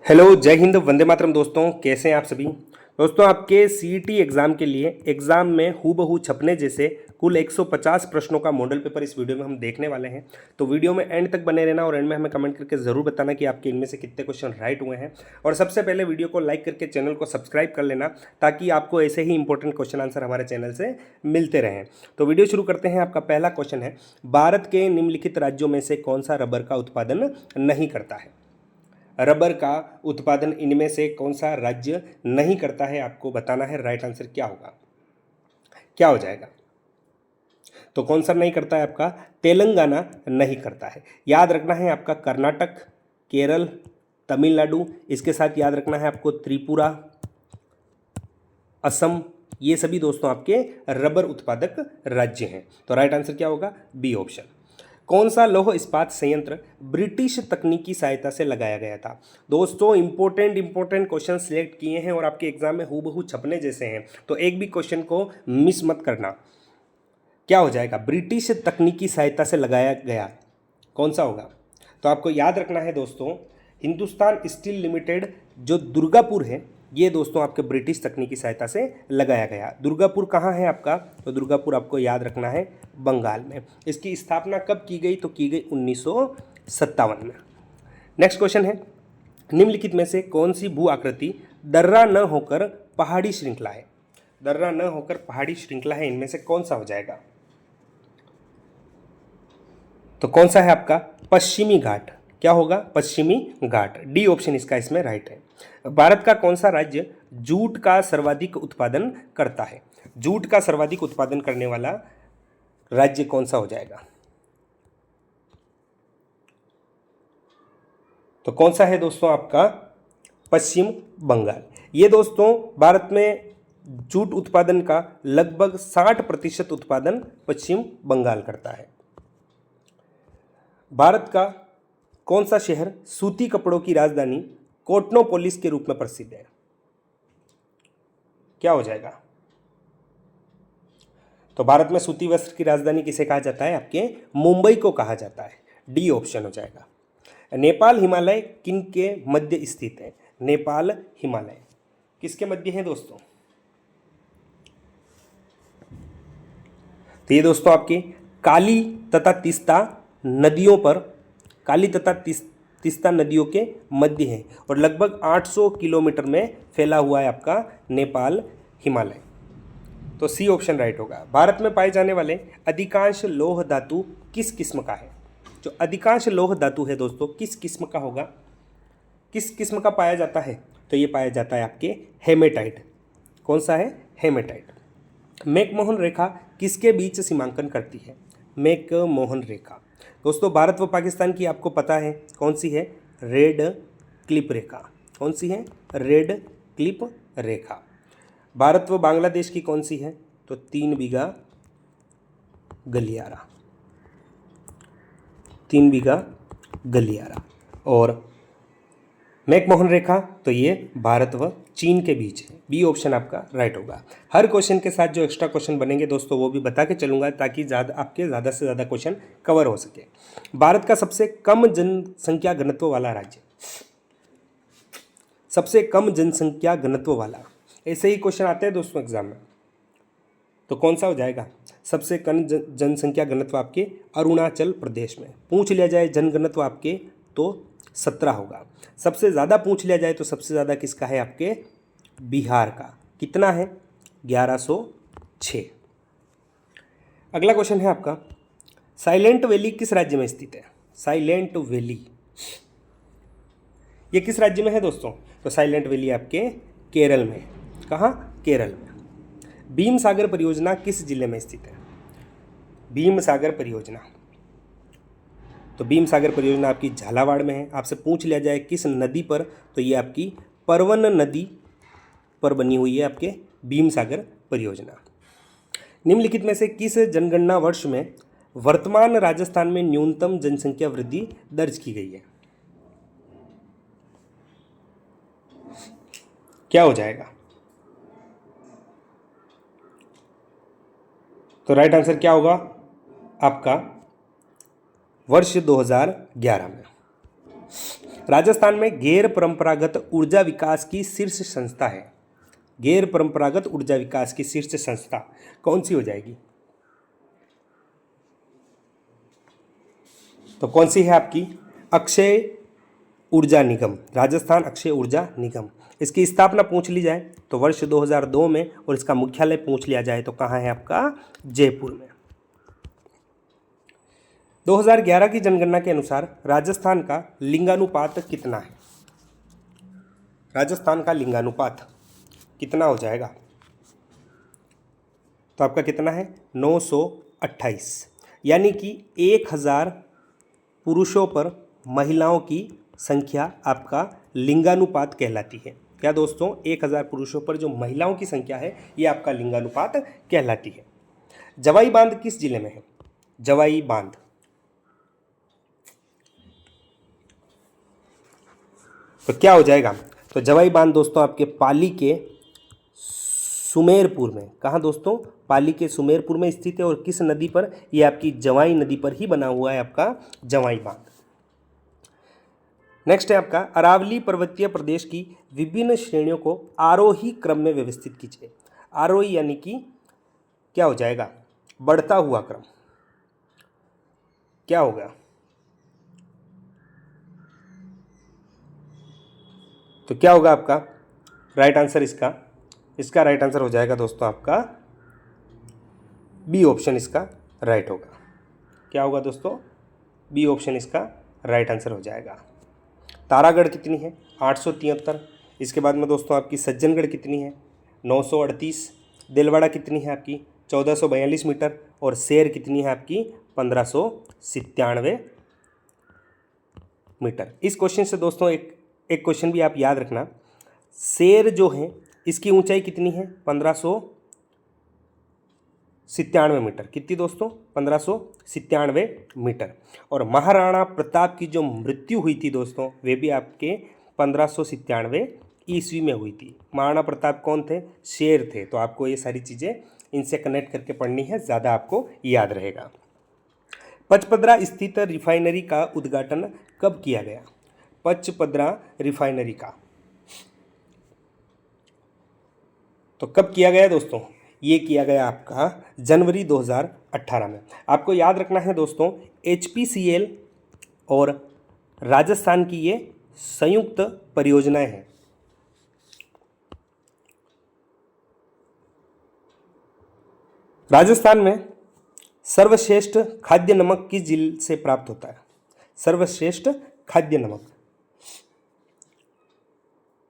Hello, जय हिंद, वंदे मातरम। दोस्तों कैसे हैं आप सभी। दोस्तों आपके सीईटी एग्जाम के लिए एग्जाम में हूबहू छपने जैसे कुल 150 प्रश्नों का मॉडल पेपर इस वीडियो में हम देखने वाले हैं। तो वीडियो में एंड तक बने रहना और एंड में हमें कमेंट करके ज़रूर बताना कि आपके इनमें से कितने क्वेश्चन राइट हुए हैं। और सबसे पहले वीडियो को लाइक करके चैनल को सब्सक्राइब कर लेना ताकि आपको ऐसे ही इंपॉर्टेंट क्वेश्चन आंसर हमारे चैनल से मिलते रहें। तो वीडियो शुरू करते हैं। आपका पहला क्वेश्चन है, भारत के निम्नलिखित राज्यों में से कौन सा रबर का उत्पादन नहीं करता है। रबर का उत्पादन इनमें से कौन सा राज्य नहीं करता है, आपको बताना है। राइट आंसर क्या होगा, क्या हो जाएगा। तो कौन सा नहीं करता है आपका, तेलंगाना नहीं करता है। याद रखना है आपका कर्नाटक, केरल, तमिलनाडु, इसके साथ याद रखना है आपको त्रिपुरा, असम, ये सभी दोस्तों आपके रबर उत्पादक राज्य हैं। तो राइट आंसर क्या होगा, बी ऑप्शन। कौन सा लौह इस्पात संयंत्र ब्रिटिश तकनीकी सहायता से लगाया गया था। दोस्तों इंपॉर्टेंट क्वेश्चन सिलेक्ट किए हैं और आपके एग्जाम में हूबहू छपने जैसे हैं, तो एक भी क्वेश्चन को मिस मत करना। क्या हो जाएगा, ब्रिटिश तकनीकी सहायता से लगाया गया, कौन सा होगा। तो आपको याद रखना है दोस्तों, हिंदुस्तान स्टील लिमिटेड जो दुर्गापुर है, ये दोस्तों आपके ब्रिटिश तकनीकी सहायता से लगाया गया। दुर्गापुर कहाँ है आपका, तो दुर्गापुर आपको याद रखना है बंगाल में। इसकी स्थापना कब की गई, तो की गई 1957 में। नेक्स्ट क्वेश्चन है, निम्नलिखित में से कौन सी भू आकृति दर्रा न होकर पहाड़ी श्रृंखला है। दर्रा न होकर पहाड़ी श्रृंखला है, इनमें से कौन सा हो जाएगा। तो कौन सा है आपका, पश्चिमी घाट। क्या होगा, पश्चिमी घाट। डी ऑप्शन इसका इसमें राइट है। भारत का कौन सा राज्य जूट का सर्वाधिक उत्पादन करता है। जूट का सर्वाधिक उत्पादन करने वाला राज्य कौन सा हो जाएगा। तो कौन सा है दोस्तों आपका, पश्चिम बंगाल। ये दोस्तों भारत में जूट उत्पादन का लगभग 60% उत्पादन पश्चिम बंगाल करता है। भारत का कौन सा शहर सूती कपड़ों की राजधानी कोटनोपोलिस के रूप में प्रसिद्ध है। क्या हो जाएगा। तो भारत में सूती वस्त्र की राजधानी किसे कहा जाता है, आपके मुंबई को कहा जाता है। डी ऑप्शन हो जाएगा। नेपाल हिमालय किन के मध्य स्थित है। नेपाल हिमालय किसके मध्य है दोस्तों। तो ये दोस्तों आपकी काली तथा तीस्ता नदियों पर, काली तथा तीस्ता नदियों के मध्य है और लगभग 800 किलोमीटर में फैला हुआ है आपका नेपाल हिमालय। तो सी ऑप्शन राइट होगा। भारत में पाए जाने वाले अधिकांश लौह धातु किस किस्म का है। जो अधिकांश लौह धातु है दोस्तों किस किस्म का होगा, किस किस्म का पाया जाता है, तो ये पाया जाता है आपके हेमेटाइट। कौन सा है, हेमेटाइट। मैकमोहन रेखा किसके बीच सीमांकन करती है। मैकमोहन रेखा दोस्तों भारत व पाकिस्तान की आपको पता है कौन सी है, रेड क्लिप रेखा। कौन सी है, रेड क्लिप रेखा। भारत व बांग्लादेश की कौन सी है, तो 3 बीघा गलियारा। 3 बीघा गलियारा। और मैकमोहन रेखा तो ये भारत व चीन के बीच है। बी ऑप्शन आपका राइट होगा। हर क्वेश्चन के साथ जो एक्स्ट्रा क्वेश्चन बनेंगे दोस्तों वो भी बता के चलूंगा ताकि आपके ज़्यादा से ज़्यादा क्वेश्चन कवर हो सके। भारत का सबसे कम जनसंख्या घनत्व वाला राज्य, सबसे कम जनसंख्या घनत्व वाला, ऐसे ही क्वेश्चन आते हैं दोस्तों एग्जाम में। तो कौन सा हो जाएगा, सबसे कम जनसंख्या घनत्व आपके अरुणाचल प्रदेश में। पूछ लिया जाए जनघनत्व आपके तो 17 होगा। सबसे ज़्यादा पूछ लिया जाए तो सबसे ज़्यादा किसका है, आपके बिहार का। कितना है, 1106। अगला क्वेश्चन है आपका, साइलेंट वैली किस राज्य में स्थित है। साइलेंट वैली ये किस राज्य में है दोस्तों, तो साइलेंट वैली आपके केरल में। कहाँ, केरल में। भीम सागर परियोजना किस जिले में स्थित है। भीम सागर परियोजना, तो भीम सागर परियोजना आपकी झालावाड़ में है। आपसे पूछ लिया जाए किस नदी पर, तो ये आपकी परवन नदी पर बनी हुई है आपके भीम सागर परियोजना। निम्नलिखित में से किस जनगणना वर्ष में वर्तमान राजस्थान में न्यूनतम जनसंख्या वृद्धि दर्ज की गई है। क्या हो जाएगा। तो राइट आंसर क्या होगा आपका, वर्ष 2011 में। राजस्थान में गैर परंपरागत ऊर्जा विकास की शीर्ष संस्था है। गैर परंपरागत ऊर्जा विकास की शीर्ष संस्था कौन सी हो जाएगी? तो कौन सी है आपकी? अक्षय ऊर्जा निगम, राजस्थान अक्षय ऊर्जा निगम। इसकी स्थापना पूछ ली जाए तो वर्ष 2002 में, और इसका मुख्यालय पूछ लिया जाए तो कहाँ है आपका? जयपुर में। 2011 की जनगणना के अनुसार राजस्थान का लिंगानुपात कितना है? राजस्थान का लिंगानुपात कितना हो जाएगा? तो आपका कितना है? 928, यानी कि 1000 पुरुषों पर महिलाओं की संख्या आपका लिंगानुपात कहलाती है। क्या दोस्तों? 1000 पुरुषों पर जो महिलाओं की संख्या है ये आपका लिंगानुपात कहलाती है। जवाई बांध किस जिले में है? जवाई बांध, तो क्या हो जाएगा? तो जवाई बांध दोस्तों आपके पाली के सुमेरपुर में। कहाँ दोस्तों? पाली के सुमेरपुर में स्थित है। और किस नदी पर? ये आपकी जवाई नदी पर ही बना हुआ है आपका जवाई बांध। नेक्स्ट है आपका अरावली पर्वतीय प्रदेश की विभिन्न श्रेणियों को आरोही क्रम में व्यवस्थित कीजिए। आरोही यानी कि क्या हो जाएगा? बढ़ता हुआ क्रम। क्या होगा? तो क्या होगा आपका राइट आंसर? इसका राइट आंसर हो जाएगा दोस्तों आपका बी ऑप्शन इसका राइट होगा। क्या होगा दोस्तों? बी ऑप्शन इसका राइट आंसर हो जाएगा। तारागढ़ कितनी है? 873। इसके बाद में दोस्तों आपकी सज्जनगढ़ कितनी है? 938। दिलवाड़ा कितनी है आपकी? 1442 मीटर। और शेर कितनी है आपकी? 1597 मीटर। इस क्वेश्चन से दोस्तों एक क्वेश्चन भी आप याद रखना। शेर जो है इसकी ऊंचाई कितनी है? 1597 मीटर। कितनी दोस्तों? 1597 मीटर। और महाराणा प्रताप की जो मृत्यु हुई थी दोस्तों वे भी आपके 1597 ईस्वी में हुई थी। महाराणा प्रताप कौन थे? शेर थे। तो आपको ये सारी चीज़ें इनसे कनेक्ट करके पढ़नी है, ज़्यादा आपको याद रहेगा। पचपदरा स्थित रिफाइनरी का उद्घाटन कब किया गया? पचपदरा रिफाइनरी का तो कब किया गया दोस्तों? ये किया गया आपका जनवरी 2018 में। आपको याद रखना है दोस्तों HPCL और राजस्थान की ये संयुक्त परियोजनाएं हैं। राजस्थान में सर्वश्रेष्ठ खाद्य नमक किस जिले से प्राप्त होता है? सर्वश्रेष्ठ खाद्य नमक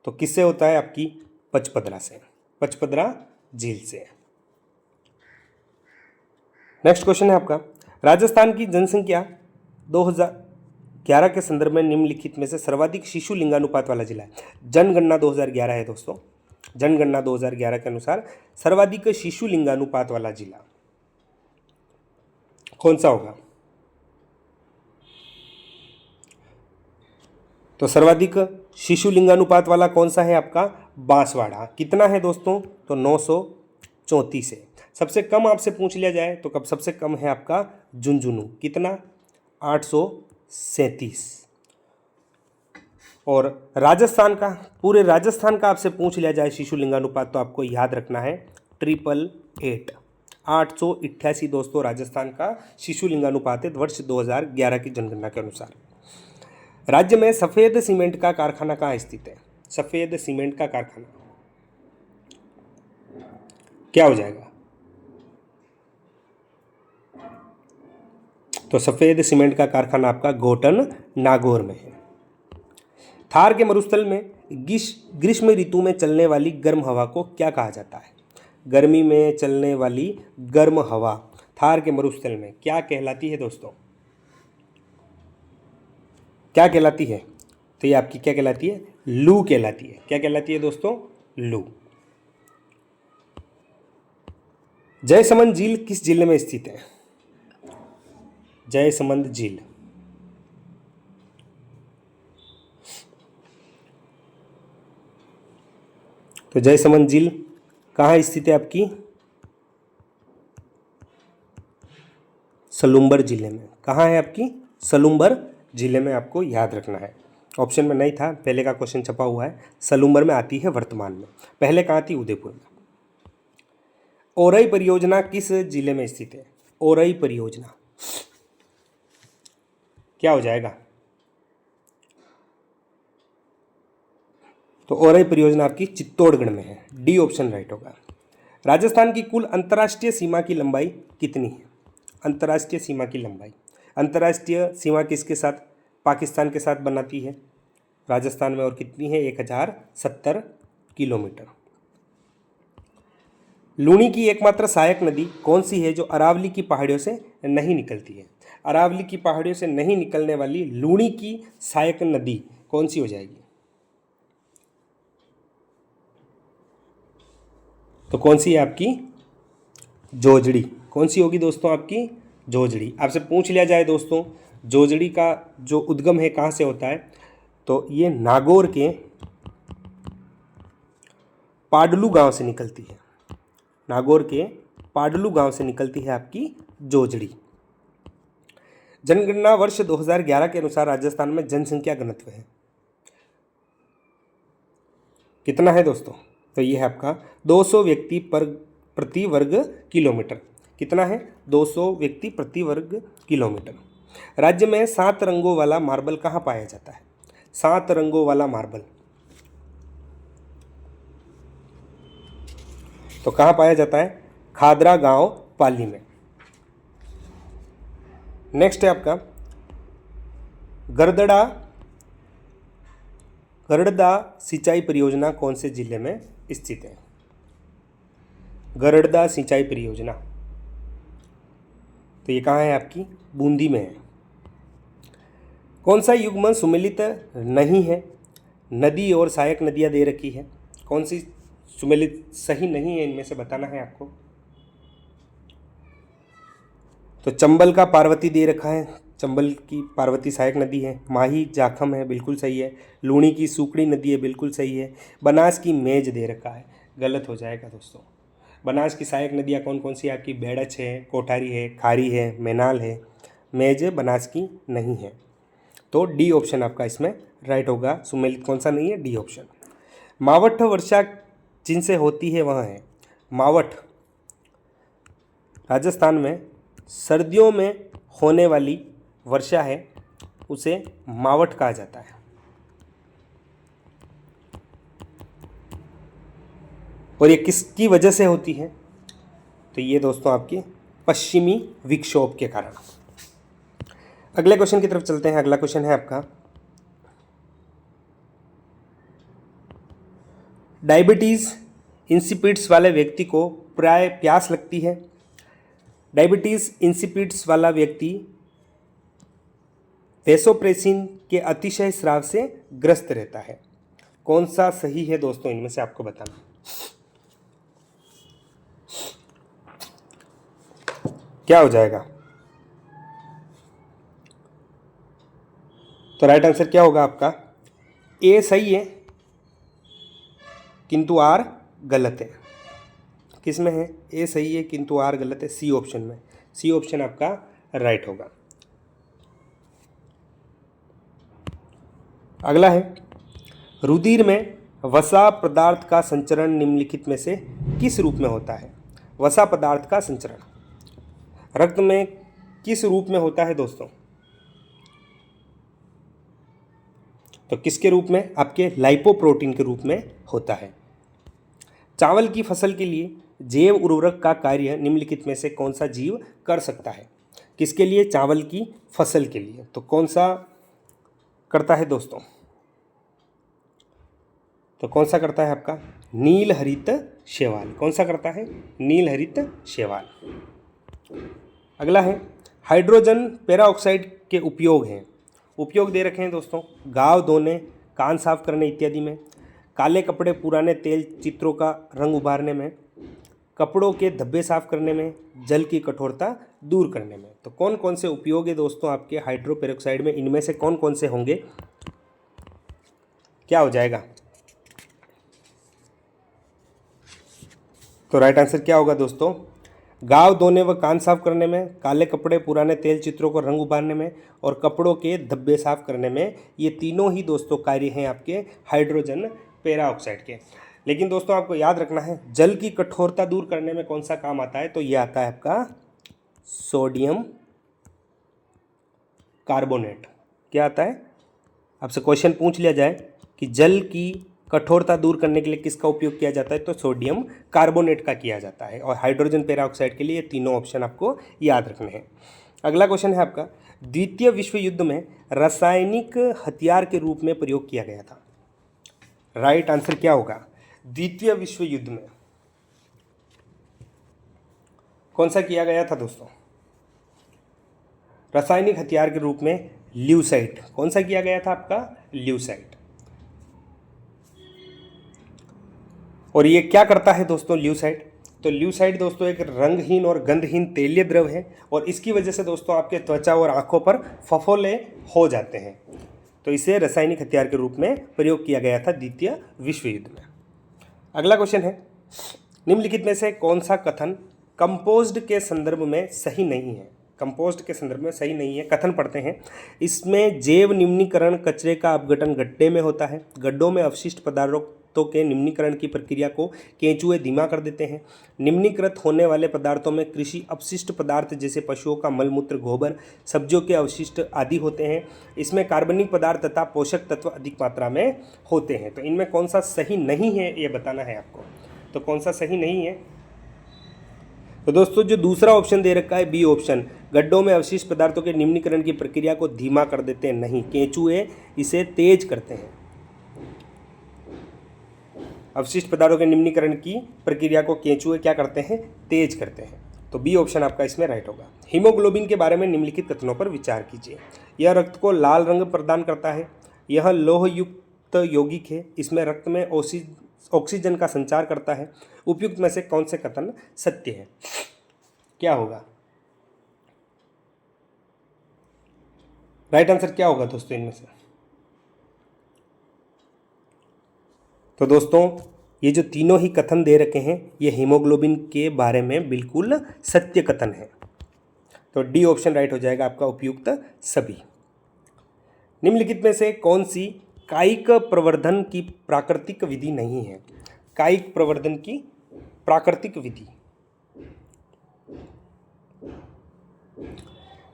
तो किससे होता है? आपकी पचपदरा से, पचपदरा झील से। नेक्स्ट क्वेश्चन है आपका राजस्थान की जनसंख्या 2011 के संदर्भ में निम्नलिखित में से सर्वाधिक शिशु लिंगानुपात वाला जिला है। जनगणना 2011 है दोस्तों। जनगणना 2011 के अनुसार सर्वाधिक शिशु लिंगानुपात वाला जिला कौन सा होगा? तो सर्वाधिक शिशु लिंगानुपात वाला कौन सा है आपका? बांसवाड़ा। कितना है दोस्तों? तो 934 है। सबसे कम आपसे पूछ लिया जाए तो कब सबसे कम है आपका? झुंझुनू। कितना? 837। और राजस्थान का, पूरे राजस्थान का आपसे पूछ लिया जाए शिशु लिंगानुपात तो आपको याद रखना है 888। 888 दोस्तों राजस्थान का शिशु लिंगानुपात है वर्ष 2011 की जनगणना के अनुसार। राज्य में सफेद सीमेंट का कारखाना कहाँ स्थित है? सफेद सीमेंट का कारखाना क्या हो जाएगा? तो सफेद सीमेंट का कारखाना आपका घोटन नागौर में है। थार के मरुस्थल में ग्रीष्म ऋतु में चलने वाली गर्म हवा को क्या कहा जाता है? गर्मी में चलने वाली गर्म हवा थार के मरुस्थल में क्या कहलाती है दोस्तों? क्या कहलाती है? तो ये आपकी क्या कहलाती है? लू कहलाती है। क्या कहलाती है दोस्तों? लू। जयसमंद झील किस जिले में स्थित है? जयसमंद झील तो जयसमंद झील कहाँ स्थित है आपकी? सलूम्बर जिले में। कहाँ है आपकी? सलूम्बर जिले में, आपको याद रखना है। ऑप्शन में नहीं था, पहले का क्वेश्चन छपा हुआ है। सलूम्बर में आती है वर्तमान में, पहले कहाँ थी? उदयपुर में। ओरई परियोजना किस जिले में स्थित है? ओरई परियोजना क्या हो जाएगा? तो ओरई परियोजना आपकी चित्तौड़गढ़ में है, डी ऑप्शन राइट होगा। राजस्थान की कुल अंतर्राष्ट्रीय सीमा की लंबाई कितनी है? अंतर्राष्ट्रीय सीमा की लंबाई, अंतर्राष्ट्रीय सीमा किसके साथ? पाकिस्तान के साथ बनाती है राजस्थान में, और कितनी है? 1070 किलोमीटर। लूणी की एकमात्र सहायक नदी कौन सी है जो अरावली की पहाड़ियों से नहीं निकलती है? अरावली की पहाड़ियों से नहीं निकलने वाली लूणी की सहायक नदी कौन सी हो जाएगी? तो कौन सी है आपकी? जोजड़ी। कौन सी होगी दोस्तों आपकी? जोजड़ी। आपसे पूछ लिया जाए दोस्तों, जोजड़ी का जो उद्गम है कहाँ से होता है, तो ये नागौर के पाडलू गांव से निकलती है। नागौर के पाडलू गांव से निकलती है आपकी जोजड़ी। जनगणना वर्ष 2011 के अनुसार राजस्थान में जनसंख्या घनत्व है कितना है दोस्तों? तो ये है आपका 200 व्यक्ति पर प्रति वर्ग किलोमीटर। कितना है? 200 व्यक्ति प्रति वर्ग किलोमीटर। राज्य में 7 रंगों वाला मार्बल कहाँ पाया जाता है? 7 रंगों वाला मार्बल तो कहाँ पाया जाता है? खादरा गांव पाली में। नेक्स्ट है आपका गरड़दा सिंचाई परियोजना कौन से जिले में स्थित है? गरड़दा सिंचाई परियोजना तो ये कहाँ है आपकी? बूंदी में है। कौन सा युग्मन सुमेलित नहीं है? नदी और सहायक नदियाँ दे रखी है, कौन सी सुमेलित सही नहीं है इनमें से बताना है आपको। तो चंबल का पार्वती दे रखा है, चंबल की पार्वती सहायक नदी है। माही जाखम है, बिल्कुल सही है। लूणी की सुकड़ी नदी है, बिल्कुल सही है। बनास की मेज दे रखा है, गलत हो जाएगा दोस्तों। बनास की सहायक नदियाँ कौन कौन सी आपकी? बेड़च है, कोठारी है, खारी है, मैनाल है। मेज बनास की नहीं है, तो डी ऑप्शन आपका इसमें राइट होगा। सुमेलित कौन सा नहीं है? D option. मावठ वर्षा जिनसे होती है वह है मावठ। राजस्थान में सर्दियों में होने वाली वर्षा है, उसे मावठ कहा जाता है। और ये किसकी वजह से होती है? तो ये दोस्तों आपके पश्चिमी विक्षोभ के कारण। अगले क्वेश्चन की तरफ चलते हैं। अगला क्वेश्चन है आपका डायबिटीज़ इंसिपिड्स वाले व्यक्ति को प्राय प्यास लगती है। डायबिटीज़ इंसिपिड्स वाला व्यक्ति वेसोप्रेसिन के अतिशय स्राव से ग्रस्त रहता है। कौन सा सही है दोस्तों? इनमें से आपको बताना। क्या हो जाएगा? तो राइट आंसर क्या होगा आपका? ए सही है किंतु आर गलत है। किस में है? ए सही है किंतु आर गलत है, सी ऑप्शन में। सी ऑप्शन आपका राइट होगा। अगला है रुधिर में वसा पदार्थ का संचरण निम्नलिखित में से किस रूप में होता है? वसा पदार्थ का संचरण रक्त में किस रूप में होता है दोस्तों? तो किसके रूप में? आपके लाइपोप्रोटीन के रूप में होता है। चावल की फसल के लिए जैव उर्वरक का कार्य निम्नलिखित में से कौन सा जीव कर सकता है? किसके लिए? चावल की फसल के लिए। तो कौन सा करता है दोस्तों? तो कौन सा करता है आपका? नील हरित शैवाल। कौन सा करता है? नील हरित शैवाल। अगला है हाइड्रोजन पेरोक्साइड के उपयोग हैं। उपयोग दे रखे हैं दोस्तों, गाव धोने, कान साफ करने इत्यादि में, काले कपड़े, पुराने तेल चित्रों का रंग उभारने में, कपड़ों के धब्बे साफ करने में, जल की कठोरता दूर करने में। तो कौन कौन से उपयोग है दोस्तों आपके हाइड्रो पेरोक्साइड में? इनमें से कौन कौन से होंगे? क्या हो जाएगा? तो राइट आंसर क्या होगा दोस्तों? गाँव धोने व कान साफ करने में, काले कपड़े पुराने तेल चित्रों को रंग उभारने में और कपड़ों के धब्बे साफ करने में। ये तीनों ही दोस्तों कार्य हैं आपके हाइड्रोजन पेराऑक्साइड के। लेकिन दोस्तों आपको याद रखना है, जल की कठोरता दूर करने में कौन सा काम आता है, तो ये आता है आपका सोडियम कार्बोनेट। क्या आता है, आपसे क्वेश्चन पूछ लिया जाए कि जल की कठोरता दूर करने के लिए किसका उपयोग किया जाता है, तो सोडियम कार्बोनेट का किया जाता है। और हाइड्रोजन पेराऑक्साइड के लिए ये तीनों ऑप्शन आपको याद रखने हैं। अगला क्वेश्चन है आपका, द्वितीय विश्व युद्ध में रासायनिक हथियार के रूप में प्रयोग किया गया था। राइट आंसर क्या होगा, द्वितीय विश्व युद्ध में कौन सा किया गया था दोस्तों, रासायनिक हथियार के रूप में ल्यूसाइड। कौन सा किया गया था आपका, ल्यूसाइड। और ये क्या करता है दोस्तों ल्यूसाइड, तो ल्यूसाइड दोस्तों एक रंगहीन और गंधहीन तेलीय द्रव है और इसकी वजह से दोस्तों आपके त्वचा और आंखों पर फफोले हो जाते हैं। तो इसे रासायनिक हथियार के रूप में प्रयोग किया गया था द्वितीय विश्व युद्ध में। अगला क्वेश्चन है, निम्नलिखित में से कौन सा कथन कंपोज्ड के संदर्भ में सही नहीं है। कंपोस्ट के संदर्भ में सही नहीं है, कथन पढ़ते हैं। इसमें जैव निम्नीकरण कचरे का अपघटन गड्ढे में होता है। गड्ढों में अवशिष्ट पदार्थों के निम्नीकरण की प्रक्रिया को केंचुए धीमा कर देते हैं। निम्नीकृत होने वाले पदार्थों में कृषि अपशिष्ट पदार्थ जैसे पशुओं का मलमूत्र, गोबर, सब्जियों के अवशिष्ट आदि होते हैं। इसमें कार्बनिक पदार्थ तथा पोषक तत्व अधिक मात्रा में होते हैं। तो इनमें कौन सा सही नहीं है ये बताना है आपको। तो कौन सा सही नहीं है, तो दोस्तों जो दूसरा ऑप्शन दे रखा है बी ऑप्शन, गड्ढों में अवशिष्ट पदार्थों के निम्नीकरण की प्रक्रिया को धीमा कर देते हैं, नहीं, केंचुए इसे तेज करते हैं। अवशिष्ट पदार्थों के निम्नीकरण की प्रक्रिया को केंचुए क्या करते हैं, तेज करते हैं। तो बी ऑप्शन आपका इसमें राइट होगा। हीमोग्लोबिन के बारे में निम्नलिखित कथनों पर विचार कीजिए। यह रक्त को लाल रंग प्रदान करता है। यह लोहयुक्त यौगिक है। इसमें रक्त में ऑक्सीजन का संचार करता है। उपयुक्त में से कौन से कथन सत्य है, क्या होगा, राइट आंसर क्या होगा दोस्तों इनमें से। तो दोस्तों ये जो तीनों ही कथन दे रखे हैं ये हीमोग्लोबिन के बारे में बिल्कुल सत्य कथन है। तो डी ऑप्शन राइट हो जाएगा आपका, उपयुक्त सभी। निम्नलिखित में से कौन सी कायिक प्रवर्धन की प्राकृतिक विधि नहीं है। कायिक प्रवर्धन की प्राकृतिक विधि,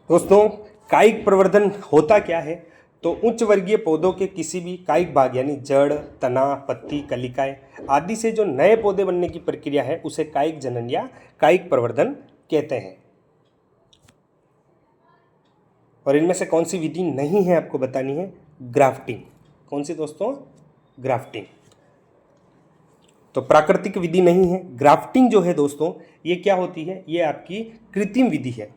दोस्तों कायिक प्रवर्धन होता क्या है, तो उच्च वर्गीय पौधों के किसी भी कायिक भाग यानी जड़, तना, पत्ती, कलिकाएं आदि से जो नए पौधे बनने की प्रक्रिया है उसे कायिक जनन या कायिक प्रवर्धन कहते हैं। और इनमें से कौन सी विधि नहीं है आपको बतानी है, ग्राफ्टिंग। कौन सी दोस्तों, ग्राफ्टिंग। तो प्राकृतिक विधि नहीं है। ग्राफ्टिंग जो है दोस्तों ये क्या होती है, ये आपकी कृत्रिम विधि है।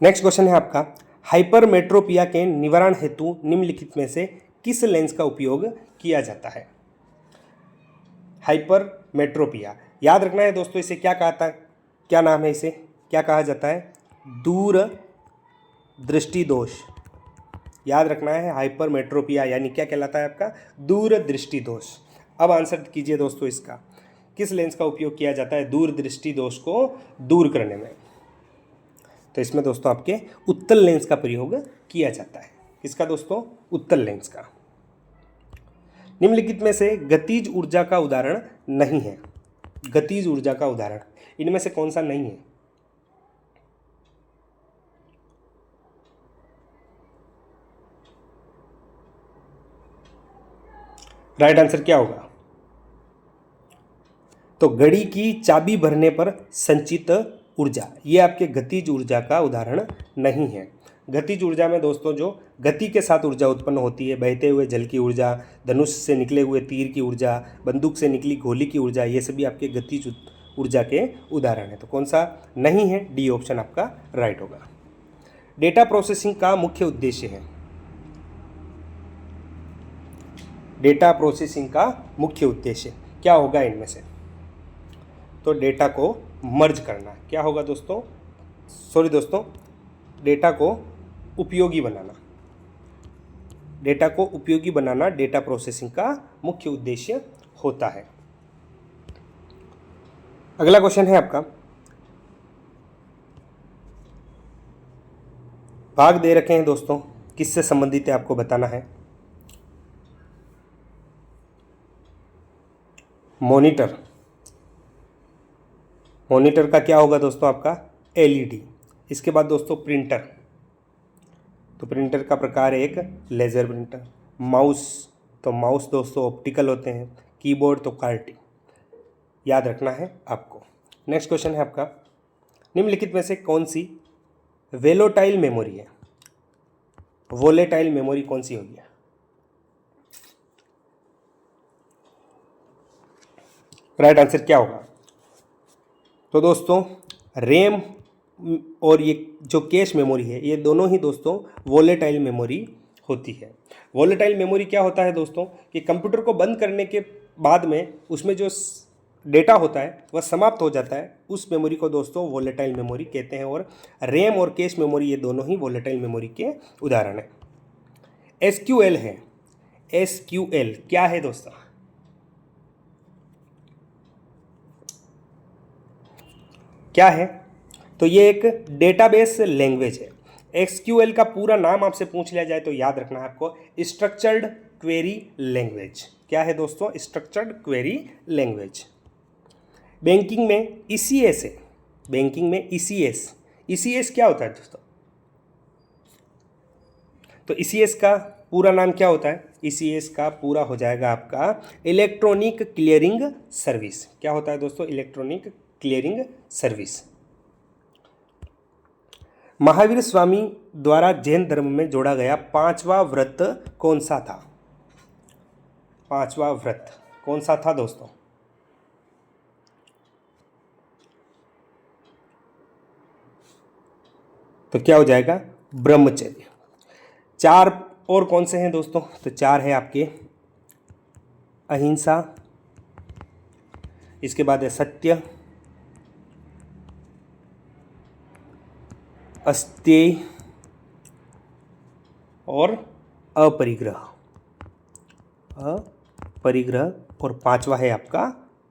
नेक्स्ट क्वेश्चन है आपका, हाइपरमेट्रोपिया के निवारण हेतु निम्नलिखित में से किस लेंस का उपयोग किया जाता है। हाइपरमेट्रोपिया याद रखना है दोस्तों, इसे क्या कहता, क्या नाम है, इसे क्या कहा जाता है, दूर दृष्टि दोष। याद रखना है हाइपरमेट्रोपिया यानी क्या कहलाता है आपका, दूर दृष्टि दोष। अब आंसर कीजिए दोस्तों, इसका किस लेंस का उपयोग किया जाता है दूर दृष्टि दोष को दूर करने में। तो इसमें दोस्तों आपके उत्तल लेंस का प्रयोग किया जाता है। किसका दोस्तों, उत्तल लेंस का। निम्नलिखित में से गतिज ऊर्जा का उदाहरण नहीं है। गतिज ऊर्जा का उदाहरण इनमें से कौन सा नहीं है, राइट आंसर क्या होगा, तो घड़ी की चाबी भरने पर संचित ऊर्जा, ये आपके गतिज ऊर्जा का उदाहरण नहीं है। गतिज ऊर्जा में दोस्तों जो गति के साथ ऊर्जा उत्पन्न होती है, बहते हुए जल की ऊर्जा, धनुष से निकले हुए तीर की ऊर्जा, बंदूक से निकली गोली की ऊर्जा, ये सभी आपके गतिज ऊर्जा के उदाहरण है। तो कौन सा नहीं है, डी ऑप्शन आपका राइट होगा। डेटा प्रोसेसिंग का मुख्य उद्देश्य है। डेटा प्रोसेसिंग का मुख्य उद्देश्य क्या होगा इनमें से, तो डेटा को मर्ज करना। क्या होगा दोस्तों, सॉरी दोस्तों, डेटा को उपयोगी बनाना। डेटा को उपयोगी बनाना डेटा प्रोसेसिंग का मुख्य उद्देश्य होता है। अगला क्वेश्चन है आपका, भाग दे रखे हैं दोस्तों, किससे संबंधित है आपको बताना है। मॉनिटर, मॉनिटर का क्या होगा दोस्तों आपका, एलईडी। इसके बाद दोस्तों प्रिंटर, तो प्रिंटर का प्रकार है एक लेज़र प्रिंटर। माउस, तो माउस दोस्तों ऑप्टिकल होते हैं। कीबोर्ड तो कार्टी, याद रखना है आपको। नेक्स्ट क्वेश्चन है आपका, निम्नलिखित में से कौन सी वेलोटाइल मेमोरी है, वोलेटाइल मेमोरी कौन सी होगी। राइट आंसर क्या होगा, तो दोस्तों रैम और ये जो कैश मेमोरी है, ये दोनों ही दोस्तों वोलेटाइल मेमोरी होती है। वोलेटाइल मेमोरी क्या होता है दोस्तों, कि कंप्यूटर को बंद करने के बाद में उसमें जो डेटा होता है वह समाप्त हो जाता है, उस मेमोरी को दोस्तों वोलेटाइल मेमोरी कहते हैं। और रैम और कैश मेमोरी ये दोनों ही वोलेटाइल मेमोरी के उदाहरण हैं। एसक्यूएल है, एसक्यूएल क्या है दोस्तों, क्या है, तो ये एक डेटाबेस लैंग्वेज है। एसक्यूएल का पूरा नाम आपसे पूछ लिया जाए तो याद रखना है आपको, स्ट्रक्चर्ड क्वेरी लैंग्वेज। क्या है दोस्तों, स्ट्रक्चर्ड क्वेरी लैंग्वेज। बैंकिंग में ईसीएस है, बैंकिंग में ईसीएस, ईसीएस क्या होता है दोस्तों, तो ईसीएस का पूरा नाम क्या होता है, ईसीएस का पूरा हो जाएगा आपका इलेक्ट्रॉनिक क्लियरिंग सर्विस। क्या होता है दोस्तों, electronic clearing service. Mahavir Swami द्वारा जैन धर्म में जोड़ा गया पांचवा व्रत कौन सा था, पांचवा व्रत कौन सा था दोस्तों, तो क्या हो जाएगा, ब्रह्मचर्य। चार और कौन से हैं दोस्तों, तो चार है आपके, अहिंसा, इसके बाद है सत्य, अस्तेय और अपरिग्रह, अपरिग्रह, और पांचवा है आपका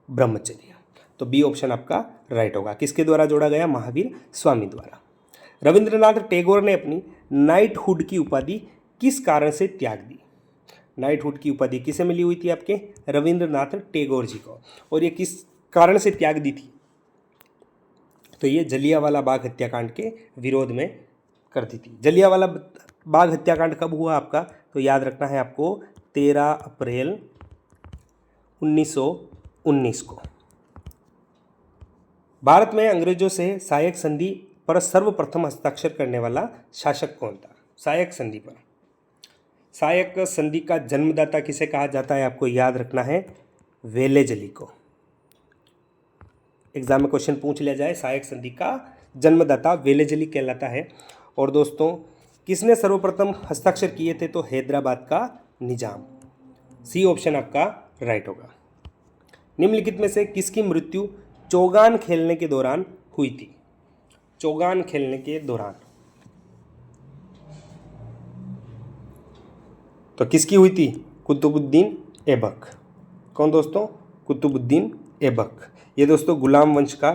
ब्रह्मचर्य। तो बी ऑप्शन आपका राइट होगा। किसके द्वारा जोड़ा गया, महावीर स्वामी द्वारा। रविंद्रनाथ टैगोर ने अपनी नाइटहुड की उपाधि किस कारण से त्याग दी, नाइटहुड की उपाधि किसे मिली हुई थी आपके, रविंद्रनाथ टैगोर जी को, और ये किस कारण से त्याग दी थी, तो ये जलियांवाला बाग हत्याकांड के विरोध में कर दी थी। जलियांवाला बाग हत्याकांड कब हुआ आपका, तो याद रखना है आपको 13 अप्रैल 1919 को। भारत में अंग्रेजों से सहायक संधि पर सर्वप्रथम हस्ताक्षर करने वाला शासक कौन था, सहायक संधि पर, सहायक संधि का जन्मदाता किसे कहा जाता है, आपको याद रखना है वेलेजली को। एग्जाम में क्वेश्चन पूछ लिया जाए, सहायक संधि का जन्मदाता वेलेजली कहलाता है। और दोस्तों किसने सर्वप्रथम हस्ताक्षर किए थे, तो हैदराबाद का निजाम। सी ऑप्शन आपका राइट होगा। निम्नलिखित में से किसकी मृत्यु चौगान खेलने के दौरान हुई थी, चौगान खेलने के दौरान, तो किसकी हुई थी, कुतुबुद्दीन ऐबक। कौन दोस्तों, कुतुबुद्दीन ऐबक। ये दोस्तों गुलाम वंश का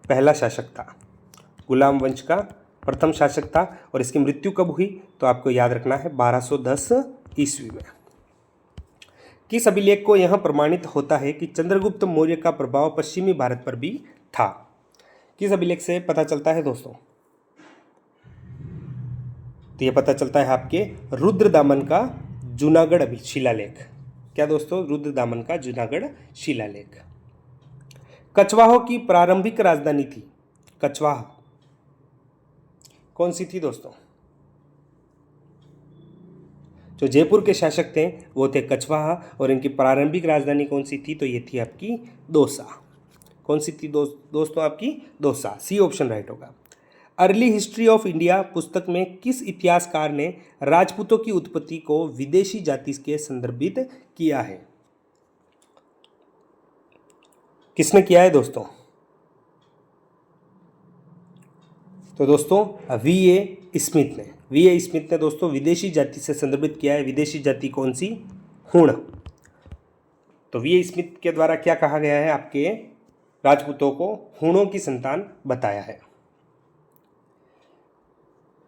पहला शासक था, गुलाम वंश का प्रथम शासक था। और इसकी मृत्यु कब हुई, तो आपको याद रखना है 1210 ईस्वी में। किस अभिलेख को यह प्रमाणित होता है कि चंद्रगुप्त मौर्य का प्रभाव पश्चिमी भारत पर भी था, किस अभिलेख से पता चलता है दोस्तों, तो ये पता चलता है आपके रुद्रदामन का जूनागढ़ शिलालेख। क्या दोस्तों, रुद्रदामन का जूनागढ़ शिलालेख। कछवाहों की प्रारंभिक राजधानी थी, कछवाह कौन सी थी दोस्तों, जो जयपुर के शासक थे वो थे कछवाहा, और इनकी प्रारंभिक राजधानी कौन सी थी, तो ये थी आपकी दौसा। कौन सी थी दोस्तों आपकी, दौसा। सी ऑप्शन राइट होगा। अर्ली हिस्ट्री ऑफ इंडिया पुस्तक में किस इतिहासकार ने राजपूतों की उत्पत्ति को विदेशी जाति के संदर्भित किया है, किसने किया है दोस्तों, तो दोस्तों वी.ए. स्मिथ ने, वी.ए. स्मिथ ने दोस्तों विदेशी जाति से संदर्भित किया है। विदेशी जाति कौन सी, हूण। तो वी.ए. स्मिथ के द्वारा क्या कहा गया है आपके, राजपूतों को हूणों की संतान बताया है।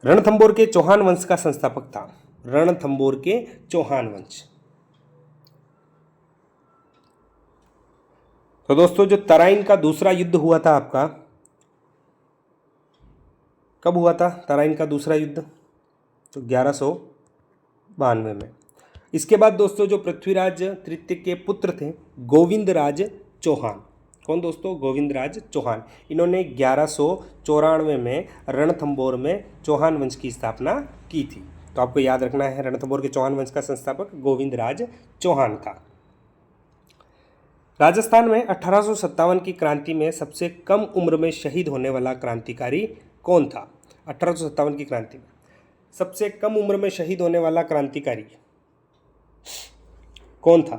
रणथंभौर के चौहान वंश का संस्थापक था। रणथंभौर के चौहान वंश। तो दोस्तों जो तराइन का दूसरा युद्ध हुआ था आपका, कब हुआ था तराइन का दूसरा युद्ध? तो 1192 में। इसके बाद दोस्तों जो पृथ्वीराज तृतीय के पुत्र थे गोविंदराज चौहान, कौन दोस्तों? गोविंदराज चौहान। इन्होंने 1194 में रणथंभौर में चौहान वंश की स्थापना की थी। तो आपको याद रखना है, रणथंभौर के चौहान वंश का संस्थापक गोविंदराज चौहान था। राजस्थान में 1857 की क्रांति में सबसे कम उम्र में शहीद होने वाला क्रांतिकारी कौन था? 1857 की क्रांति में सबसे कम उम्र में शहीद होने वाला क्रांतिकारी कौन था?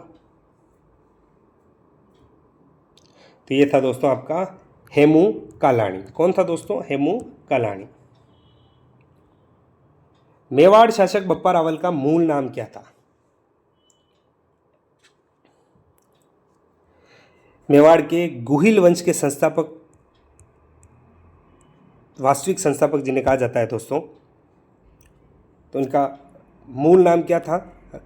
तो ये था दोस्तों आपका हेमू कालाणी। कौन था दोस्तों? हेमू कालाणी। मेवाड़ शासक बप्पा रावल का मूल नाम क्या था? मेवाड़ के गुहिल वंश के संस्थापक, वास्तविक संस्थापक जिन्हें कहा जाता है दोस्तों, तो इनका मूल नाम क्या था?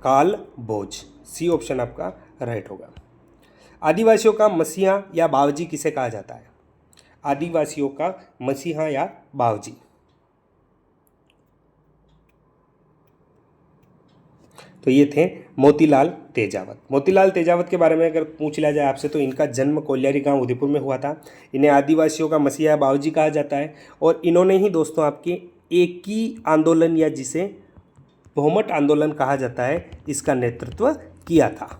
काल भोज। सी ऑप्शन आपका राइट होगा। आदिवासियों का मसीहा या बावजी किसे कहा जाता है? आदिवासियों का मसीहा या बावजी। तो ये थे मोतीलाल तेजावत। मोतीलाल तेजावत के बारे में अगर पूछ लिया जाए आपसे तो इनका जन्म कोलियारी गांव उदयपुर में हुआ था। इन्हें आदिवासियों का मसीहा बावजी कहा जाता है और इन्होंने ही दोस्तों आपके एक ही आंदोलन या जिसे बहुमत आंदोलन कहा जाता है इसका नेतृत्व किया था।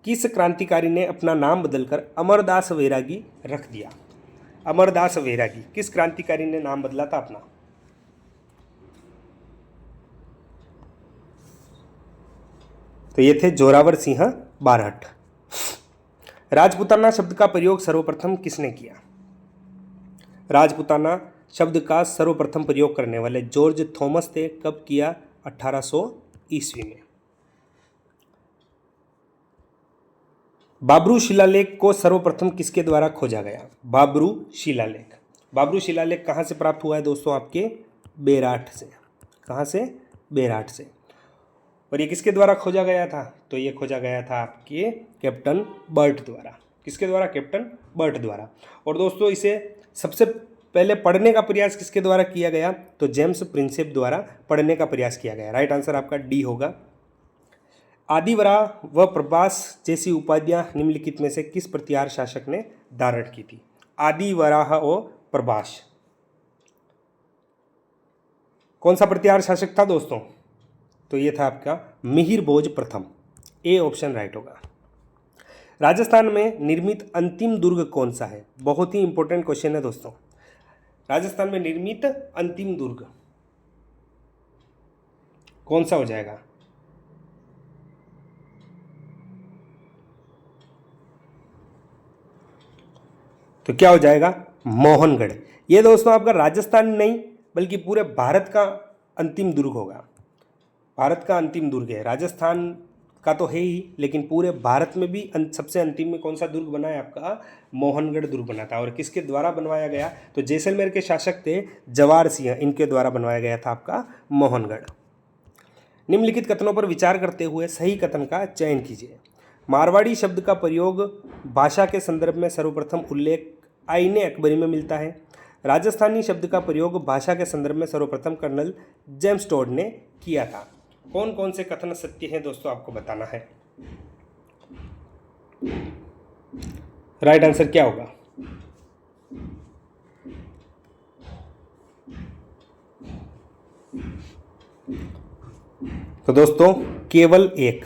किस क्रांतिकारी ने अपना नाम बदलकर अमरदास वैरागी रख दिया? अमरदास वैरागी, किस क्रांतिकारी ने नाम बदला था अपना? तो ये थे जोरावर सिंह बारहट। राजपूताना शब्द का प्रयोग सर्वप्रथम किसने किया? राजपूताना शब्द का सर्वप्रथम प्रयोग करने वाले जॉर्ज थॉमस थे। कब किया? 1800 ईस्वी में। बाबरू शिलालेख को सर्वप्रथम किसके द्वारा खोजा गया? बाबरू शिलालेख। बाबरू शिलालेख कहाँ से प्राप्त हुआ है दोस्तों? आपके बेराट से। कहाँ से? बेराट से। और ये किसके द्वारा खोजा गया था? तो ये खोजा गया था आपके कैप्टन बर्ट द्वारा। किसके द्वारा? कैप्टन बर्ट द्वारा। और दोस्तों इसे सबसे पहले पढ़ने का प्रयास किसके द्वारा किया गया? तो जेम्स प्रिंसेप द्वारा पढ़ने का प्रयास किया गया। राइट आंसर आपका डी होगा। आदिवराह व प्रभास जैसी उपाधियां निम्नलिखित में से किस प्रतिहार शासक ने धारण की थी? आदिवराह और प्रभास, कौन सा प्रतिहार शासक था दोस्तों? तो ये था आपका मिहिर भोज प्रथम। ए ऑप्शन राइट होगा। राजस्थान में निर्मित अंतिम दुर्ग कौन सा है? बहुत ही इंपॉर्टेंट क्वेश्चन है दोस्तों। राजस्थान में निर्मित अंतिम दुर्ग कौन सा हो जाएगा? तो क्या हो जाएगा? मोहनगढ़। ये दोस्तों आपका राजस्थान नहीं बल्कि पूरे भारत का अंतिम दुर्ग होगा। भारत का अंतिम दुर्ग है। राजस्थान का तो है ही, लेकिन पूरे भारत में भी सबसे अंतिम में कौन सा दुर्ग बना है आपका? मोहनगढ़ दुर्ग बना था। और किसके द्वारा बनवाया गया? तो जैसलमेर के शासक थे जवार सिंह, इनके द्वारा बनवाया गया था आपका मोहनगढ़। निम्नलिखित कथनों पर विचार करते हुए सही कथन का चयन कीजिए। मारवाड़ी शब्द का प्रयोग भाषा के संदर्भ में सर्वप्रथम उल्लेख आईने अकबरी में मिलता है। राजस्थानी शब्द का प्रयोग भाषा के संदर्भ में सर्वप्रथम कर्नल जेम्स टोड ने किया था। कौन कौन से कथन सत्य हैं दोस्तों आपको बताना है। राइट आंसर क्या होगा? तो दोस्तों केवल एक,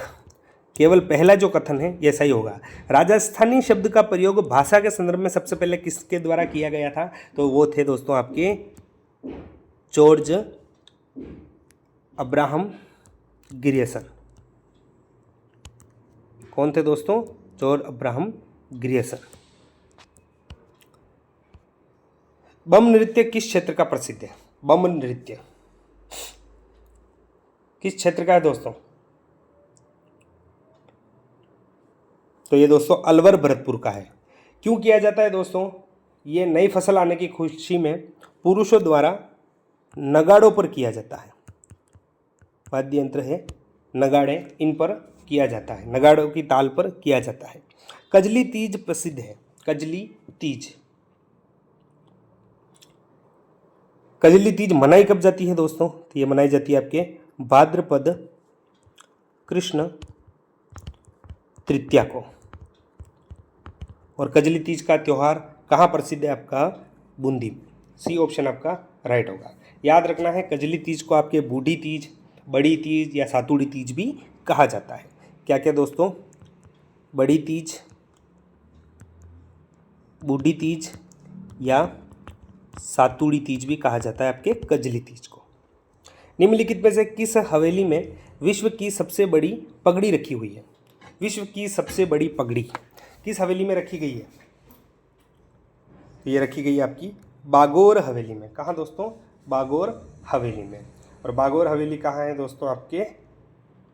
केवल पहला जो कथन है यह सही होगा। राजस्थानी शब्द का प्रयोग भाषा के संदर्भ में सबसे पहले किसके द्वारा किया गया था? तो वो थे दोस्तों आपके जॉर्ज अब्राहम ग्रियर्सन। कौन थे दोस्तों? George Abraham Grierson. बम नृत्य किस क्षेत्र का प्रसिद्ध है? बम नृत्य किस क्षेत्र का है दोस्तों? तो ये दोस्तों अलवर भरतपुर का है। क्यों किया जाता है दोस्तों? ये नई फसल आने की खुशी में पुरुषों द्वारा नगाड़ों पर किया जाता है। वाद्य यंत्र है नगाड़े, इन पर किया जाता है, नगाड़ों की ताल पर किया जाता है। कजली तीज प्रसिद्ध है। कजली तीज, कजली तीज मनाई कब जाती है दोस्तों? तो ये मनाई जाती है आपके भाद्रपद कृष्ण तृतीया को। और कजली तीज का त्यौहार कहाँ प्रसिद्ध है? आपका बूंदी में। सी ऑप्शन आपका राइट होगा। याद रखना है, कजली तीज को आपके बूढ़ी तीज, बड़ी तीज या सातुड़ी तीज भी कहा जाता है। क्या क्या दोस्तों? बड़ी तीज, बूढ़ी तीज या सातुड़ी तीज भी कहा जाता है आपके कजली तीज को। निम्नलिखित में से किस हवेली में विश्व की सबसे बड़ी पगड़ी रखी हुई है? विश्व की सबसे बड़ी पगड़ी किस हवेली में रखी गई है? ये रखी गई है आपकी बागोर हवेली में। कहाँ दोस्तों? बागोर हवेली में। और बागोर हवेली कहाँ है दोस्तों? आपके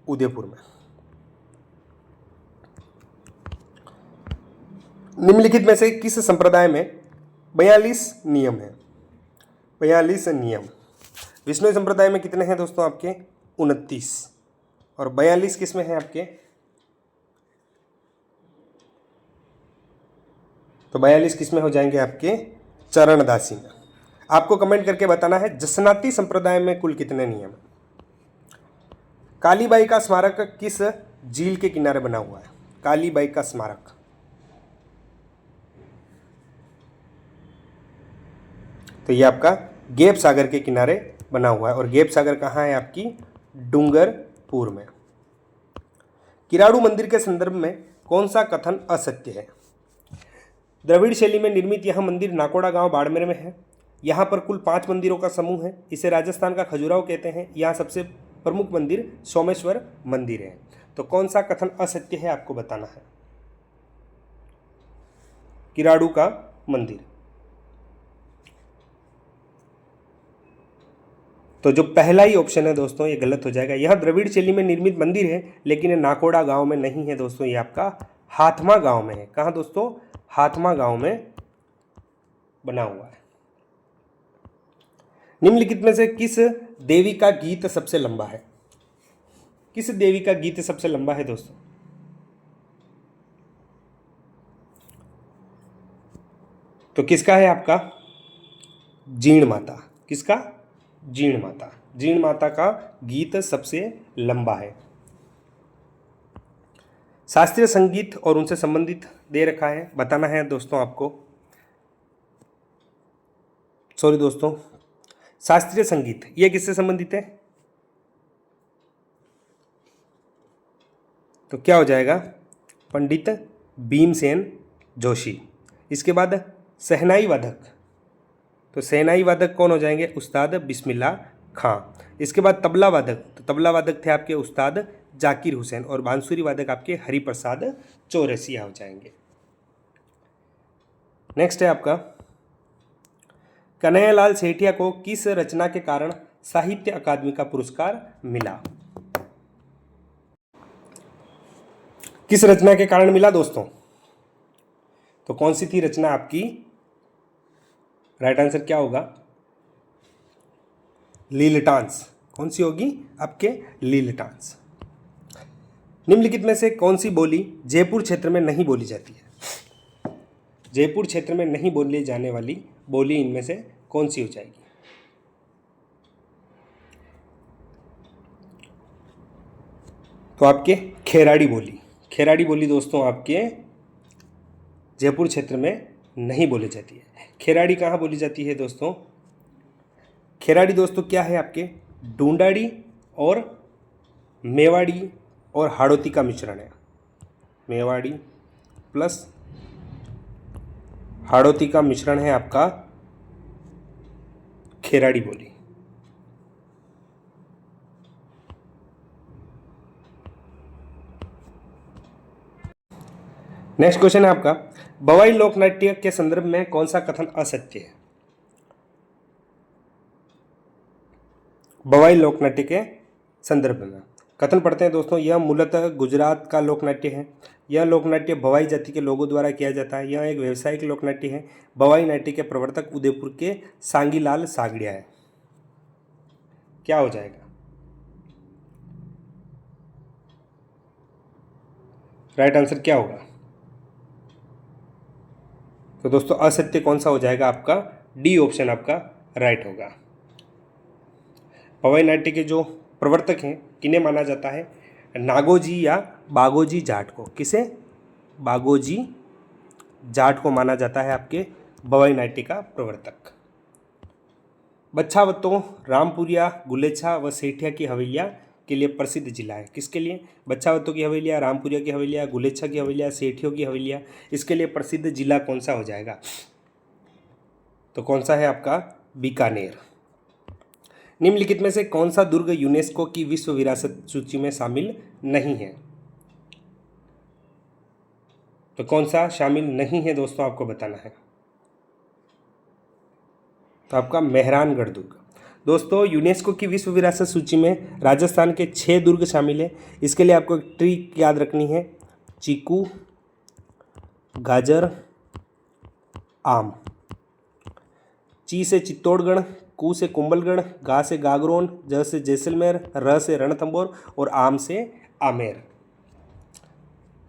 उदयपुर में। निम्नलिखित में से किस संप्रदाय में 42 नियम है? 42 नियम। विष्णु संप्रदाय में कितने हैं दोस्तों? आपके 29। और 42 किस में है आपके? तो 42 किस में हो जाएंगे? आपके चरणदासी में। आपको कमेंट करके बताना है जसनाती संप्रदाय में कुल कितने नियम हैं। कालीबाई का स्मारक किस झील के किनारे बना हुआ है? कालीबाई का स्मारक, तो ये आपका गेप सागर के किनारे बना हुआ है। और गेप सागर कहाँ है? आपकी डूंगरपुर में। किराड़ू मंदिर के संदर्भ में कौन सा कथन असत्य है? द्रविड़ शैली में निर्मित यह मंदिर नाकोड़ा गांव बाड़मेर में है। यहाँ पर कुल 5 मंदिरों का समूह है। इसे राजस्थान का खजुराहो कहते हैं। यहाँ सबसे प्रमुख मंदिर सोमेश्वर मंदिर है। तो कौन सा कथन असत्य है आपको बताना है? किराड़ू का मंदिर। तो जो पहला ही ऑप्शन है दोस्तों ये गलत हो जाएगा। यह द्रविड़ शैली में निर्मित मंदिर है, लेकिन ये नाकोड़ा गांव में नहीं है दोस्तों, ये आपका हाथमा गांव में है। कहाँ दोस्तों? हाथमा गांव में बना हुआ है। निम्नलिखित में से किस देवी का गीत सबसे लंबा है? किस देवी का गीत सबसे लंबा है दोस्तों? तो किसका है? आपका जीण माता। किसका? जीण माता। जीण माता का गीत सबसे लंबा है। शास्त्रीय संगीत और उनसे संबंधित दे रखा है, बताना है दोस्तों आपको। सॉरी दोस्तों, शास्त्रीय संगीत ये किससे संबंधित है? तो क्या हो जाएगा? पंडित भीमसेन जोशी। इसके बाद शहनाई वादक, तो शहनाई वादक कौन हो जाएंगे? उस्ताद बिस्मिल्लाह खां। इसके बाद तबला वादक, तो तबला वादक थे आपके उस्ताद जाकिर हुसैन। और बांसुरी वादक आपके हरिप्रसाद चौरसिया हो जाएंगे। नेक्स्ट है आपका कन्हैयालाल सेठिया को किस रचना के कारण साहित्य अकादमी का पुरस्कार मिला? किस रचना के कारण मिला दोस्तों? तो कौन सी थी रचना आपकी? राइट आंसर क्या होगा? लीलटांस। कौन सी होगी? आपके लीलटांस। निम्नलिखित में से कौन सी बोली जयपुर क्षेत्र में नहीं बोली जाती है? जयपुर क्षेत्र में नहीं बोली जाने वाली बोली इनमें से कौन सी हो जाएगी? तो आपके खेराड़ी बोली। खेराड़ी बोली दोस्तों आपके जयपुर क्षेत्र में नहीं बोली जाती है। खेराड़ी कहाँ बोली जाती है दोस्तों? खेराड़ी दोस्तों क्या है? आपके ढूंढाड़ी और मेवाड़ी और हाड़ौती का मिश्रण है। मेवाड़ी प्लस हाड़ौती का मिश्रण है आपका खेराड़ी बोली। नेक्स्ट क्वेश्चन है आपका बवाई लोकनाट्य के संदर्भ में कौन सा कथन असत्य है? बवाई लोकनाट्य के संदर्भ में कथन पढ़ते हैं दोस्तों। यह मूलतः गुजरात का लोकनाट्य है। यह लोकनाट्य भवाई जाति के लोगों द्वारा किया जाता है। यह एक व्यावसायिक लोकनाट्य है। भवाई नाट्य के प्रवर्तक उदयपुर के सांगीलाल सागड़िया है। क्या हो जाएगा? राइट आंसर क्या होगा? तो दोस्तों असत्य कौन सा हो जाएगा आपका? डी ऑप्शन आपका राइट होगा। भवाई नाट्य के जो प्रवर्तक हैं किन्हें माना जाता है? नागोजी या बागोजी जाट को। किसे? बागोजी जाट को माना जाता है आपके भवाई नाट्य का प्रवर्तक। बच्छावतो रामपुरिया, गुलेछा व सेठिया की हवेलियाँ के लिए प्रसिद्ध जिला है। किसके लिए? बच्छावतो की हवेलियाँ, रामपुरिया की हवेलियाँ, गुलेछा की हवेलियाँ, सेठियों की हवेलियाँ, इसके लिए प्रसिद्ध जिला कौन सा हो जाएगा? तो कौन सा है आपका? बीकानेर। निम्नलिखित में से कौन सा दुर्ग यूनेस्को की विश्व विरासत सूची में शामिल नहीं है? तो कौन सा शामिल नहीं है दोस्तों, आपको बताना है। तो आपका मेहरानगढ़ दुर्ग। दोस्तों यूनेस्को की विश्व विरासत सूची में राजस्थान के 6 दुर्ग शामिल है। इसके लिए आपको एक ट्रिक याद रखनी है। चीकू, गाजर, आम। ची से चित्तौड़गढ़, कू से कुंभलगढ़, गा से गागरोन, ज से जैसलमेर, र से रणथंभौर और आम से आमेर।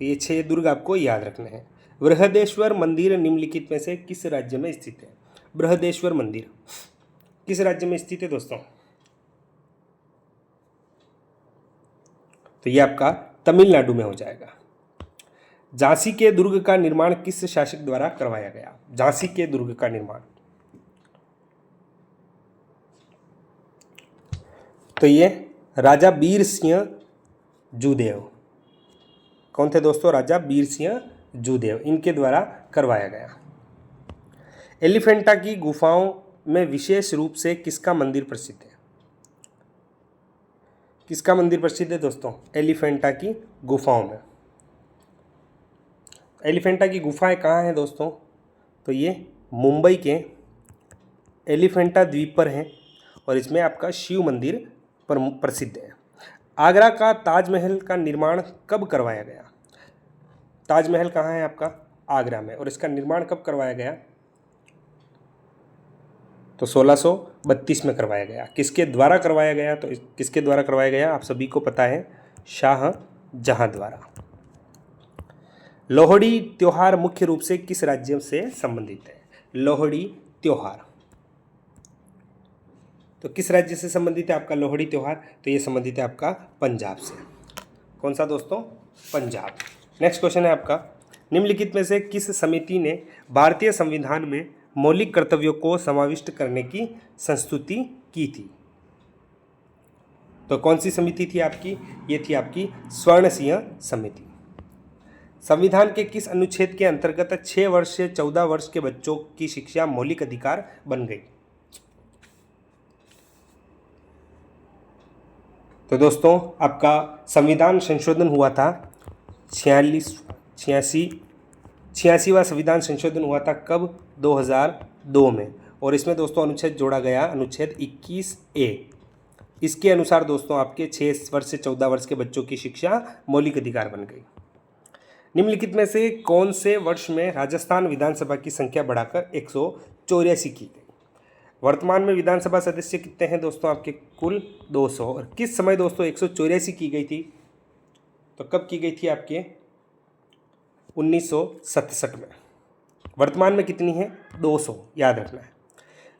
ये 6 दुर्ग आपको याद रखने हैं। बृहदेश्वर मंदिर निम्नलिखित में से किस राज्य में स्थित है? बृहदेश्वर मंदिर किस राज्य में स्थित है दोस्तों? तो ये आपका तमिलनाडु में हो जाएगा। झांसी के दुर्ग का निर्माण किस शासक द्वारा करवाया गया? झांसी के दुर्ग का निर्माण, तो ये राजा बीर सिंह जूदेव। कौन थे दोस्तों? राजा बीर सिंह जूदेव, इनके द्वारा करवाया गया। एलिफेंटा की गुफाओं में विशेष रूप से किसका मंदिर प्रसिद्ध है? किसका मंदिर प्रसिद्ध है दोस्तों? एलिफेंटा की गुफाओं में। एलिफेंटा की गुफाएं कहाँ हैं दोस्तों? तो ये मुंबई के एलिफेंटा द्वीप पर हैं और इसमें आपका शिव मंदिर प्रसिद्ध है। आगरा का ताजमहल का निर्माण कब करवाया गया? ताजमहल कहाँ है आपका? आगरा में। और इसका निर्माण कब करवाया गया? तो 1632 में करवाया गया। किसके द्वारा करवाया गया? तो किसके द्वारा करवाया गया आप सभी को पता है, शाहजहां द्वारा। लोहड़ी त्योहार मुख्य रूप से किस राज्य से संबंधित है? लोहड़ी त्योहार तो किस राज्य से संबंधित है आपका लोहड़ी त्योहार? तो ये संबंधित है आपका पंजाब से। कौन सा दोस्तों? पंजाब। नेक्स्ट क्वेश्चन है आपका, निम्नलिखित में से किस समिति ने भारतीय संविधान में मौलिक कर्तव्यों को समाविष्ट करने की संस्तुति की थी? तो कौन सी समिति थी आपकी? ये थी आपकी स्वर्ण सिंह समिति। संविधान के किस अनुच्छेद के अंतर्गत 6 वर्ष से 14 वर्ष के बच्चों की शिक्षा मौलिक अधिकार बन गई? तो दोस्तों आपका संविधान संशोधन हुआ था 86वां संविधान संशोधन हुआ था कब? 2002 में। और इसमें दोस्तों अनुच्छेद जोड़ा गया, अनुच्छेद 21A। इसके अनुसार दोस्तों आपके 6 वर्ष से 14 वर्ष के बच्चों की शिक्षा मौलिक अधिकार बन गई। निम्नलिखित में से कौन से वर्ष में राजस्थान विधानसभा की संख्या बढ़ाकर 184 की गई? वर्तमान में विधानसभा सदस्य कितने हैं दोस्तों आपके? कुल 200। और किस समय दोस्तों 184 की गई थी? तो कब की गई थी आपके? 1967 में। वर्तमान में कितनी है? 200, याद रखना है।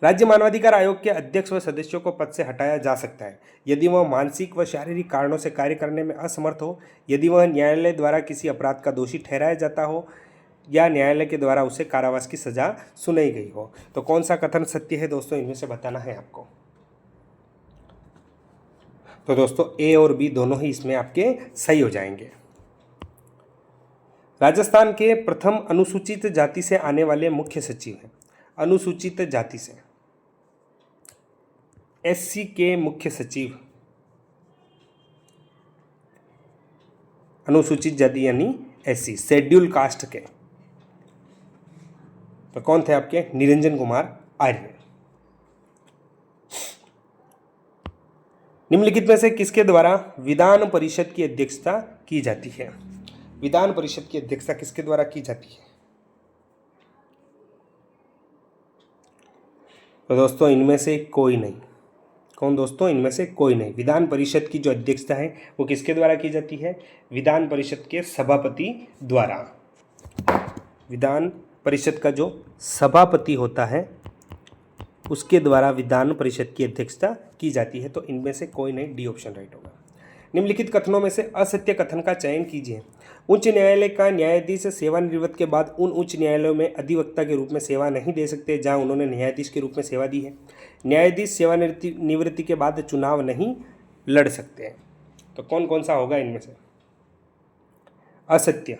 राज्य मानवाधिकार आयोग के अध्यक्ष व सदस्यों को पद से हटाया जा सकता है यदि वह मानसिक व शारीरिक कारणों से कार्य करने में असमर्थ हो, यदि वह न्यायालय द्वारा किसी अपराध का दोषी ठहराया जाता हो या न्यायालय के द्वारा उसे कारावास की सजा सुनाई गई हो। तो कौन सा कथन सत्य है दोस्तों, इनमें से बताना है आपको। तो दोस्तों ए और बी दोनों ही इसमें आपके सही हो जाएंगे। राजस्थान के प्रथम अनुसूचित जाति से आने वाले मुख्य सचिव हैं। अनुसूचित जाति से SC के मुख्य सचिव, अनुसूचित जाति यानी SC, शेड्यूल कास्ट के, तो कौन थे आपके? निरंजन कुमार आर्य। निम्नलिखित में से किसके द्वारा विधान परिषद की अध्यक्षता की जाती है? विधान परिषद की अध्यक्षता किसके द्वारा की जाती है? तो दोस्तों इनमें से कोई नहीं। कौन दोस्तों? इनमें से कोई नहीं। विधान परिषद की जो अध्यक्षता है वो किसके द्वारा की जाती है? विधान परिषद के सभापति द्वारा। विधान परिषद का जो सभापति होता है उसके द्वारा विधान परिषद की अध्यक्षता की जाती है। तो इनमें से कोई नहीं, डी ऑप्शन राइट होगा। निम्नलिखित कथनों में से असत्य कथन का चयन कीजिए। उच्च न्यायालय का न्यायाधीश सेवानिवृत्त के बाद उन उच्च न्यायालयों में अधिवक्ता के रूप में सेवा नहीं दे सकते जहां उन्होंने न्यायाधीश के रूप में सेवा दी है। न्यायाधीश सेवानिवृत्ति के बाद चुनाव नहीं लड़ सकते हैं। तो कौन कौन सा होगा इनमें से? असत्य।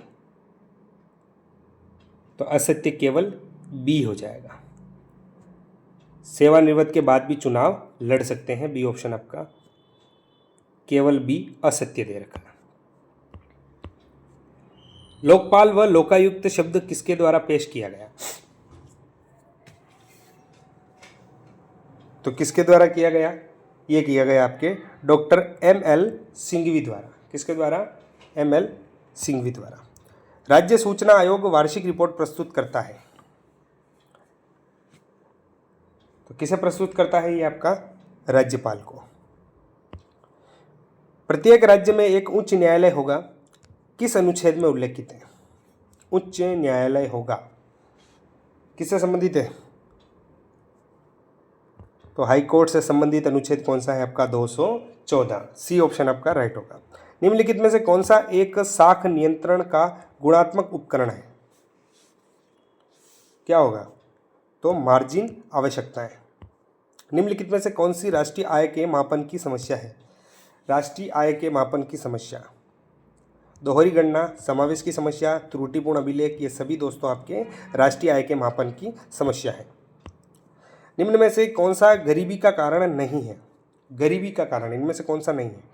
तो असत्य केवल बी हो जाएगा। सेवानिवृत्त के बाद भी चुनाव लड़ सकते हैं, बी ऑप्शन आपका केवल बी असत्य दे रखा है। लोकपाल व लोकायुक्त शब्द किसके द्वारा पेश किया गया? तो किसके द्वारा किया गया? ये किया गया आपके डॉक्टर एम.एल. सिंघवी द्वारा। किसके द्वारा? एम.एल. सिंघवी द्वारा। राज्य सूचना आयोग वार्षिक रिपोर्ट प्रस्तुत करता है। तो किसे प्रस्तुत करता है? ये आपका राज्यपाल को। प्रत्येक राज्य में एक उच्च न्यायालय होगा, किस अनुच्छेद में उल्लेखित है? उच्च न्यायालय होगा किससे संबंधित है? तो हाई कोर्ट से संबंधित अनुच्छेद कौन सा है आपका? 214। सी ऑप्शन आपका राइट होगा। निम्नलिखित में से कौन सा एक साख नियंत्रण का गुणात्मक उपकरण है? क्या होगा? तो मार्जिन आवश्यकताएं। निम्नलिखित में से कौन सी राष्ट्रीय आय के मापन की समस्या है? राष्ट्रीय आय के मापन की समस्या, दोहरी गणना, समावेश की समस्या, त्रुटिपूर्ण अभिलेख, ये सभी दोस्तों आपके राष्ट्रीय आय के मापन की समस्या है। निम्न में से कौन सा गरीबी का कारण नहीं है? गरीबी का कारण इनमें से कौन सा नहीं है?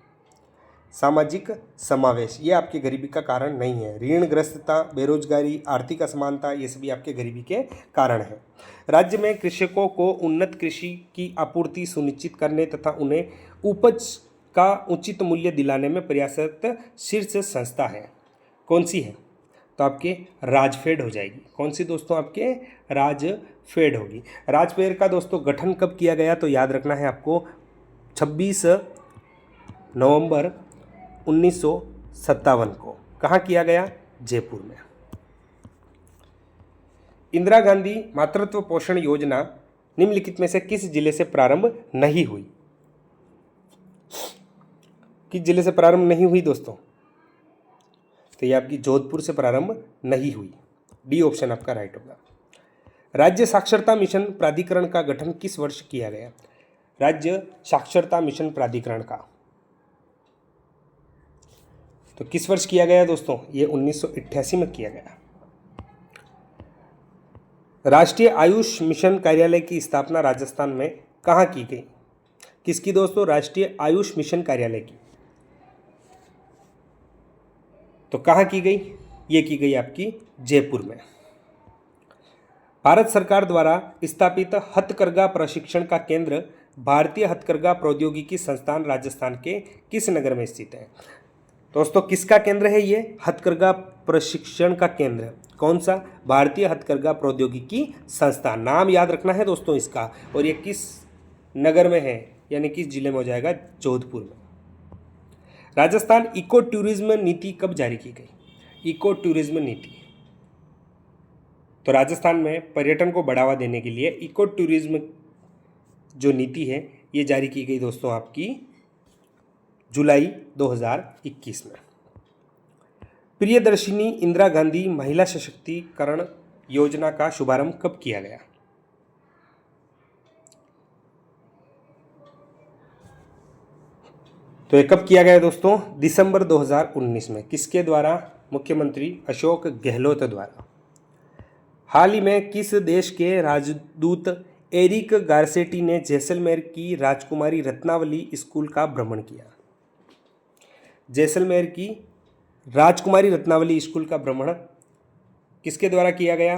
सामाजिक समावेश, ये आपके गरीबी का कारण नहीं है। ऋणग्रस्तता, बेरोजगारी, आर्थिक असमानता, ये सभी आपके गरीबी के कारण हैं। राज्य में कृषकों को उन्नत कृषि की आपूर्ति सुनिश्चित करने तथा उन्हें उपज का उचित मूल्य दिलाने में प्रयासरत शीर्ष संस्था है। कौन सी है? तो आपके राजफेड हो जाएगी। कौन सी दोस्तों? आपके राजफेड होगी। राजफेड का दोस्तों गठन कब किया गया? तो याद रखना है आपको 26 नवंबर 1957 को। कहाँ किया गया? जयपुर में। इंदिरा गांधी मातृत्व पोषण योजना निम्नलिखित में से किस जिले से प्रारंभ नहीं हुई? किस जिले से प्रारंभ नहीं हुई दोस्तों? तो ये आपकी जोधपुर से प्रारंभ नहीं हुई। डी ऑप्शन आपका राइट होगा। राज्य साक्षरता मिशन प्राधिकरण का गठन किस वर्ष किया गया? राज्य साक्षरता मिशन प्राधिकरण का तो किस वर्ष किया गया दोस्तों? ये 1988 में किया गया। राष्ट्रीय आयुष मिशन कार्यालय की स्थापना राजस्थान में कहाँ की गई? किसकी दोस्तों? राष्ट्रीय आयुष मिशन कार्यालय की। तो कहाँ की गई? ये की गई आपकी जयपुर में। भारत सरकार द्वारा स्थापित हथकरघा प्रशिक्षण का केंद्र भारतीय हथकरघा प्रौद्योगिकी संस्थान राजस्थान के किस नगर में स्थित है? दोस्तों किसका केंद्र है ये? हथकरघा प्रशिक्षण का केंद्र। कौन सा? भारतीय हथकरघा प्रौद्योगिकी संस्थान। नाम याद रखना है दोस्तों इसका। और ये किस नगर में है, यानी किस जिले में हो जाएगा? जोधपुर में। राजस्थान इको टूरिज्म नीति कब जारी की गई? इको टूरिज्म नीति, तो राजस्थान में पर्यटन को बढ़ावा देने के लिए इको टूरिज्म जो नीति है ये जारी की गई दोस्तों आपकी जुलाई 2021 में। प्रियदर्शिनी इंदिरा गांधी महिला सशक्तिकरण योजना का शुभारंभ कब किया गया? तो ये कब किया गया दोस्तों? दिसंबर 2019 में। किसके द्वारा? मुख्यमंत्री अशोक गहलोत द्वारा। हाल ही में किस देश के राजदूत एरिक गारसेटी ने जैसलमेर की राजकुमारी रत्नावली स्कूल का भ्रमण किया? जैसलमेर की राजकुमारी रत्नावली स्कूल का भ्रमण किसके द्वारा किया गया?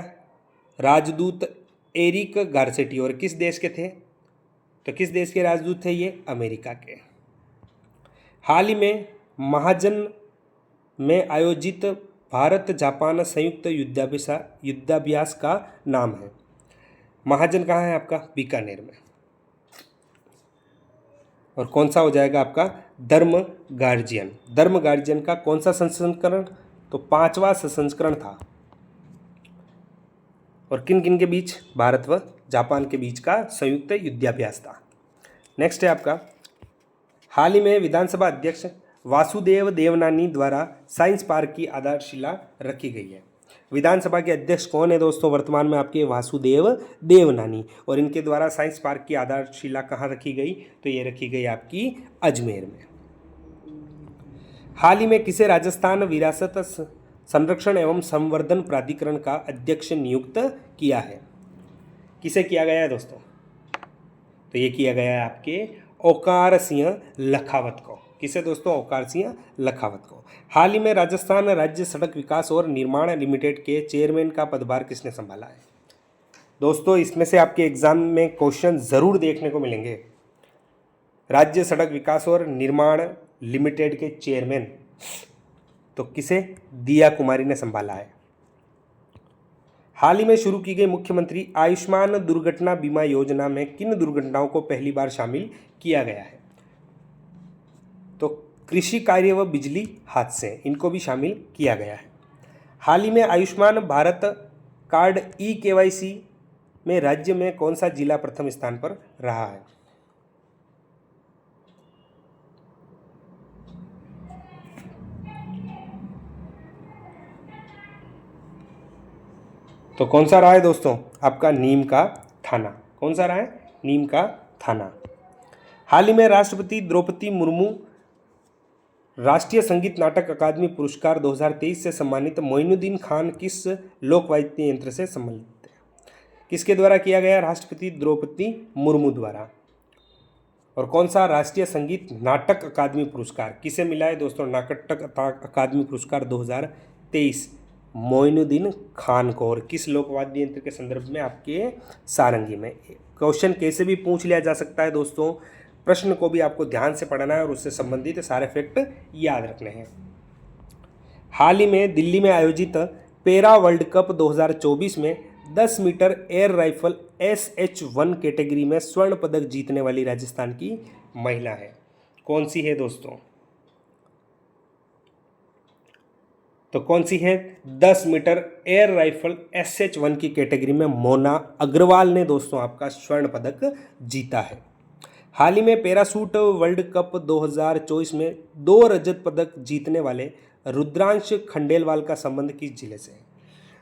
राजदूत एरिक गारसेटी। और किस देश के थे? तो किस देश के राजदूत थे ये? अमेरिका के। हाल ही में महाजन में आयोजित भारत जापान संयुक्त युद्धाभ्यास का नाम है। महाजन कहाँ है आपका? बीकानेर में। और कौन सा हो जाएगा आपका? धर्म गार्जियन। धर्म गार्जियन का कौन सा संस्करण? तो 5वां संस्करण था। और किन किन के बीच? भारत व जापान के बीच का संयुक्त युद्धाभ्यास था। नेक्स्ट है आपका, हाल ही में विधानसभा अध्यक्ष वासुदेव देवनानी द्वारा साइंस पार्क की आधारशिला रखी गई है। विधानसभा के अध्यक्ष कौन है दोस्तों वर्तमान में? आपके वासुदेव देवनानी। और इनके द्वारा साइंस पार्क की आधारशिला कहाँ रखी गई? तो ये रखी गई आपकी अजमेर में। हाल ही में किसे राजस्थान विरासत संरक्षण एवं संवर्धन प्राधिकरण का अध्यक्ष नियुक्त किया है? किसे किया गया है दोस्तों? तो ये किया गया है आपके ओकार सिंह लखावत को। किसे दोस्तों? ओकार सिंह लखावत को। हाल ही में राजस्थान राज्य सड़क विकास और निर्माण लिमिटेड के चेयरमैन का पदभार किसने संभाला है? दोस्तों इसमें से आपके एग्जाम में क्वेश्चन जरूर देखने को मिलेंगे। राज्य सड़क विकास और निर्माण लिमिटेड के चेयरमैन तो किसे? दिया कुमारी ने संभाला है। हाल ही में शुरू की गई मुख्यमंत्री आयुष्मान दुर्घटना बीमा योजना में किन दुर्घटनाओं को पहली बार शामिल किया गया है? तो कृषि कार्य व बिजली हादसे, इनको भी शामिल किया गया है। हाल ही में आयुष्मान भारत कार्ड ई-KYC में राज्य में कौन सा जिला प्रथम स्थान पर रहा है? तो कौन सा रहा है दोस्तों? आपका नीम का थाना। कौन सा रहा है? नीम का थाना। हाल ही में राष्ट्रपति द्रौपदी मुर्मू राष्ट्रीय संगीत नाटक अकादमी पुरस्कार 2023 से सम्मानित मोइनुद्दीन खान किस लोकवाद्य यंत्र से सम्मानित है? किसके द्वारा किया गया? राष्ट्रपति द्रौपदी मुर्मू द्वारा। और कौन सा? राष्ट्रीय संगीत नाटक अकादमी पुरस्कार किसे मिला है दोस्तों? नाटक अकादमी पुरस्कार 2023 मोइनुद्दीन खान को। और किस लोकवाद्य यंत्र के संदर्भ में? आपके सारंगी में। क्वेश्चन कैसे भी पूछ लिया जा सकता है दोस्तों, प्रश्न को भी आपको ध्यान से पढ़ना है और उससे संबंधित सारे फैक्ट याद रखने हैं। हाल ही में दिल्ली में आयोजित पैरा वर्ल्ड कप 2024 में 10 metre air rifle SH1 category में स्वर्ण पदक जीतने वाली राजस्थान की महिला है। कौन सी है दोस्तों? तो कौन सी है? 10 मीटर एयर राइफल SH1 की कैटेगरी में मोना अग्रवाल ने दोस्तों आपका स्वर्ण पदक जीता है। हाल ही में पैराशूट वर्ल्ड कप 2024 में 2 रजत पदक जीतने वाले रुद्रांश खंडेलवाल का संबंध किस जिले से है?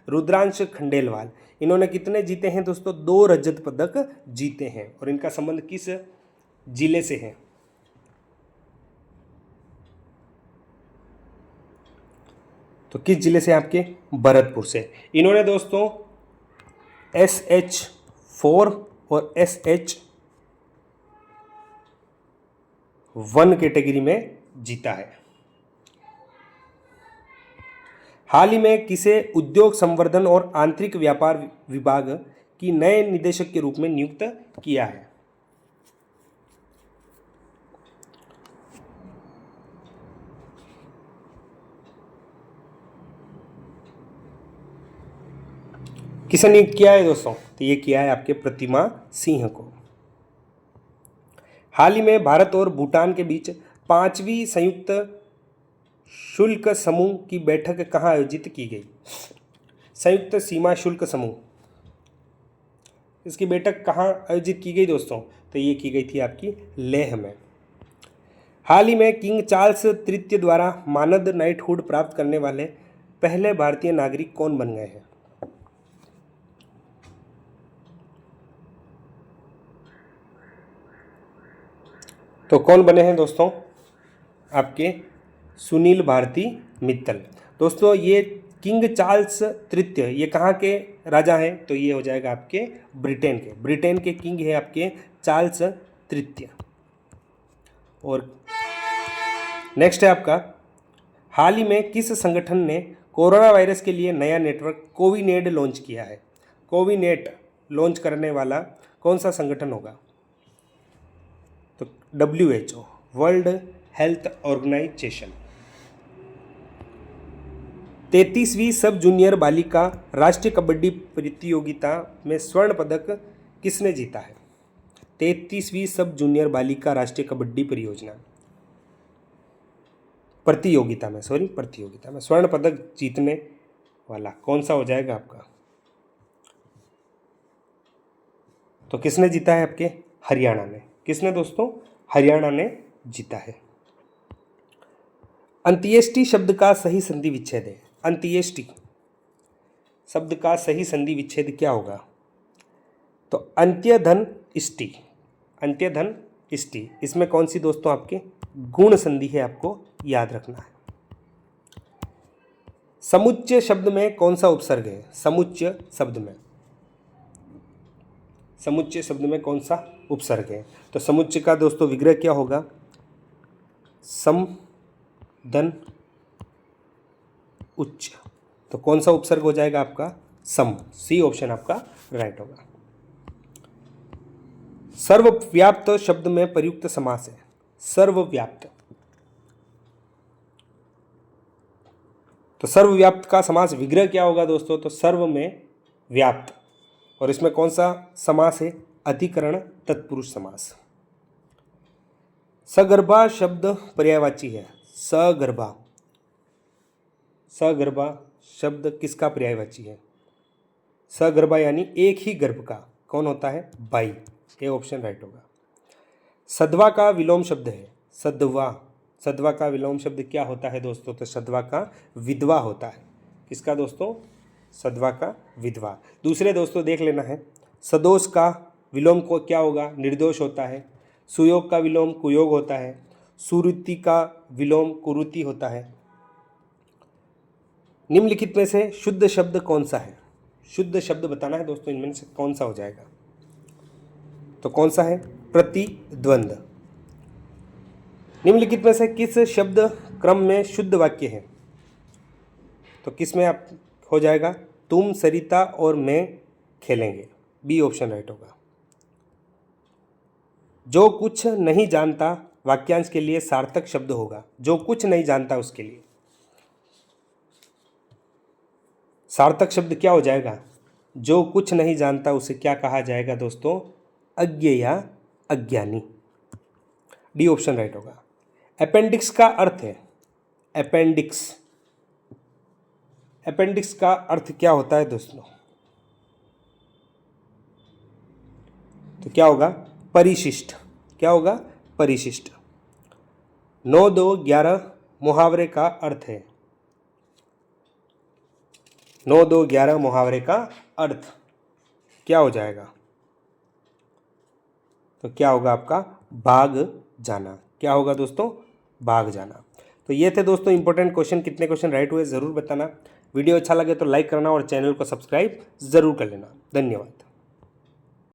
रुद्रांश खंडेलवाल, इन्होंने कितने जीते हैं दोस्तों? 2 रजत पदक जीते हैं। और इनका संबंध किस जिले से है? तो किस जिले से? आपके भरतपुर से। इन्होंने दोस्तों SH4 और SH1 कैटेगरी में जीता है। हाल ही में किसे उद्योग संवर्धन और आंतरिक व्यापार विभाग की नए निदेशक के रूप में नियुक्त किया है? किसे नियुक्त किया है दोस्तों? तो ये किया है आपके प्रतिमा सिंह को। हाल ही में भारत और भूटान के बीच 5वीं संयुक्त शुल्क समूह की बैठक कहाँ आयोजित की गई? संयुक्त सीमा शुल्क समूह, इसकी बैठक कहाँ आयोजित की गई दोस्तों? तो ये की गई थी आपकी लेह में। हाल ही में किंग चार्ल्स तृतीय द्वारा मानद नाइटहुड प्राप्त करने वाले पहले भारतीय नागरिक कौन बन गए हैं? तो कौन बने हैं दोस्तों? आपके सुनील भारती मित्तल। दोस्तों ये किंग चार्ल्स तृतीय ये कहाँ के राजा हैं? तो ये हो जाएगा आपके ब्रिटेन के किंग है आपके चार्ल्स तृतीय। और नेक्स्ट है आपका, हाल ही में किस संगठन ने कोरोना वायरस के लिए नया नेटवर्क कोविनेट लॉन्च किया है? कोविनेट लॉन्च करने वाला कौन सा संगठन होगा? तो WHO वर्ल्ड हेल्थ ऑर्गेनाइजेशन। 33वीं सब जूनियर बालिका राष्ट्रीय कबड्डी प्रतियोगिता में स्वर्ण पदक किसने जीता है? 33वीं सब जूनियर बालिका राष्ट्रीय कबड्डी प्रतियोगिता में स्वर्ण पदक जीतने वाला कौन सा हो जाएगा आपका? तो किसने जीता है आपके? हरियाणा ने। किसने दोस्तों? हरियाणा ने जीता है। अंत्येष्टि शब्द का सही संधि विच्छेद है। अंत्येष्टि शब्द का सही संधि विच्छेद क्या होगा? तो अंत्यधन इष्टि। अंत्यधन इष्टि, इसमें कौन सी दोस्तों आपके गुण संधि है, आपको याद रखना है। समुच्चय शब्द में कौन सा उपसर्ग है? समुच्चय शब्द में कौन सा उपसर्ग है? तो समुच्चय का दोस्तों विग्रह क्या होगा? सम धन उच्च। तो कौन सा उपसर्ग हो जाएगा आपका? सम। सी ऑप्शन आपका राइट होगा। सर्वव्याप्त शब्द में प्रयुक्त समास है। सर्वव्याप्त, तो सर्वव्याप्त का समास विग्रह क्या होगा दोस्तों? तो सर्व में व्याप्त, और इसमें कौन सा समास है? अधिकरण तत्पुरुष समास। सगर्भा शब्द पर्यायवाची है। सगर्भा शब्द किसका पर्यायवाची है? सगर्भा यानी एक ही गर्भ का कौन होता है? बाई। ये ऑप्शन राइट होगा। सद्वा का विलोम शब्द है। सद्वा का विलोम शब्द क्या होता है दोस्तों? तो सद्वा का विधवा होता है। किसका दोस्तों? सद्वा का विधवा। दूसरे दोस्तों देख लेना है। सदोष का विलोम को क्या होगा? निर्दोष होता है। सुयोग का विलोम कुयोग होता है। सुरुति का विलोम कुरुति होता है। निम्नलिखित में से शुद्ध शब्द कौन सा है? शुद्ध शब्द बताना है दोस्तों, इनमें से कौन सा हो जाएगा? तो कौन सा है? प्रतिद्वंद। निम्नलिखित में से किस शब्द क्रम में शुद्ध वाक्य है? तो किस में आप हो जाएगा? तुम, सरिता और मैं खेलेंगे। बी ऑप्शन राइट होगा। जो कुछ नहीं जानता वाक्यांश के लिए सार्थक शब्द होगा। जो कुछ नहीं जानता उसके लिए सार्थक शब्द क्या हो जाएगा? जो कुछ नहीं जानता उसे क्या कहा जाएगा दोस्तों? अज्ञ या अज्ञानी। डी ऑप्शन राइट होगा। अपेंडिक्स का अर्थ है। अपेंडिक्स का अर्थ क्या होता है दोस्तों? तो क्या होगा? परिशिष्ट। क्या होगा? परिशिष्ट। 9, 2, 11 मुहावरे का अर्थ है। 9, 2, 11 मुहावरे का अर्थ क्या हो जाएगा? तो क्या होगा आपका? भाग जाना। क्या होगा दोस्तों? भाग जाना। तो ये थे दोस्तों इंपॉर्टेंट क्वेश्चन। कितने क्वेश्चन राइट हुए ज़रूर बताना। वीडियो अच्छा लगे तो लाइक करना और चैनल को सब्सक्राइब ज़रूर कर लेना। धन्यवाद।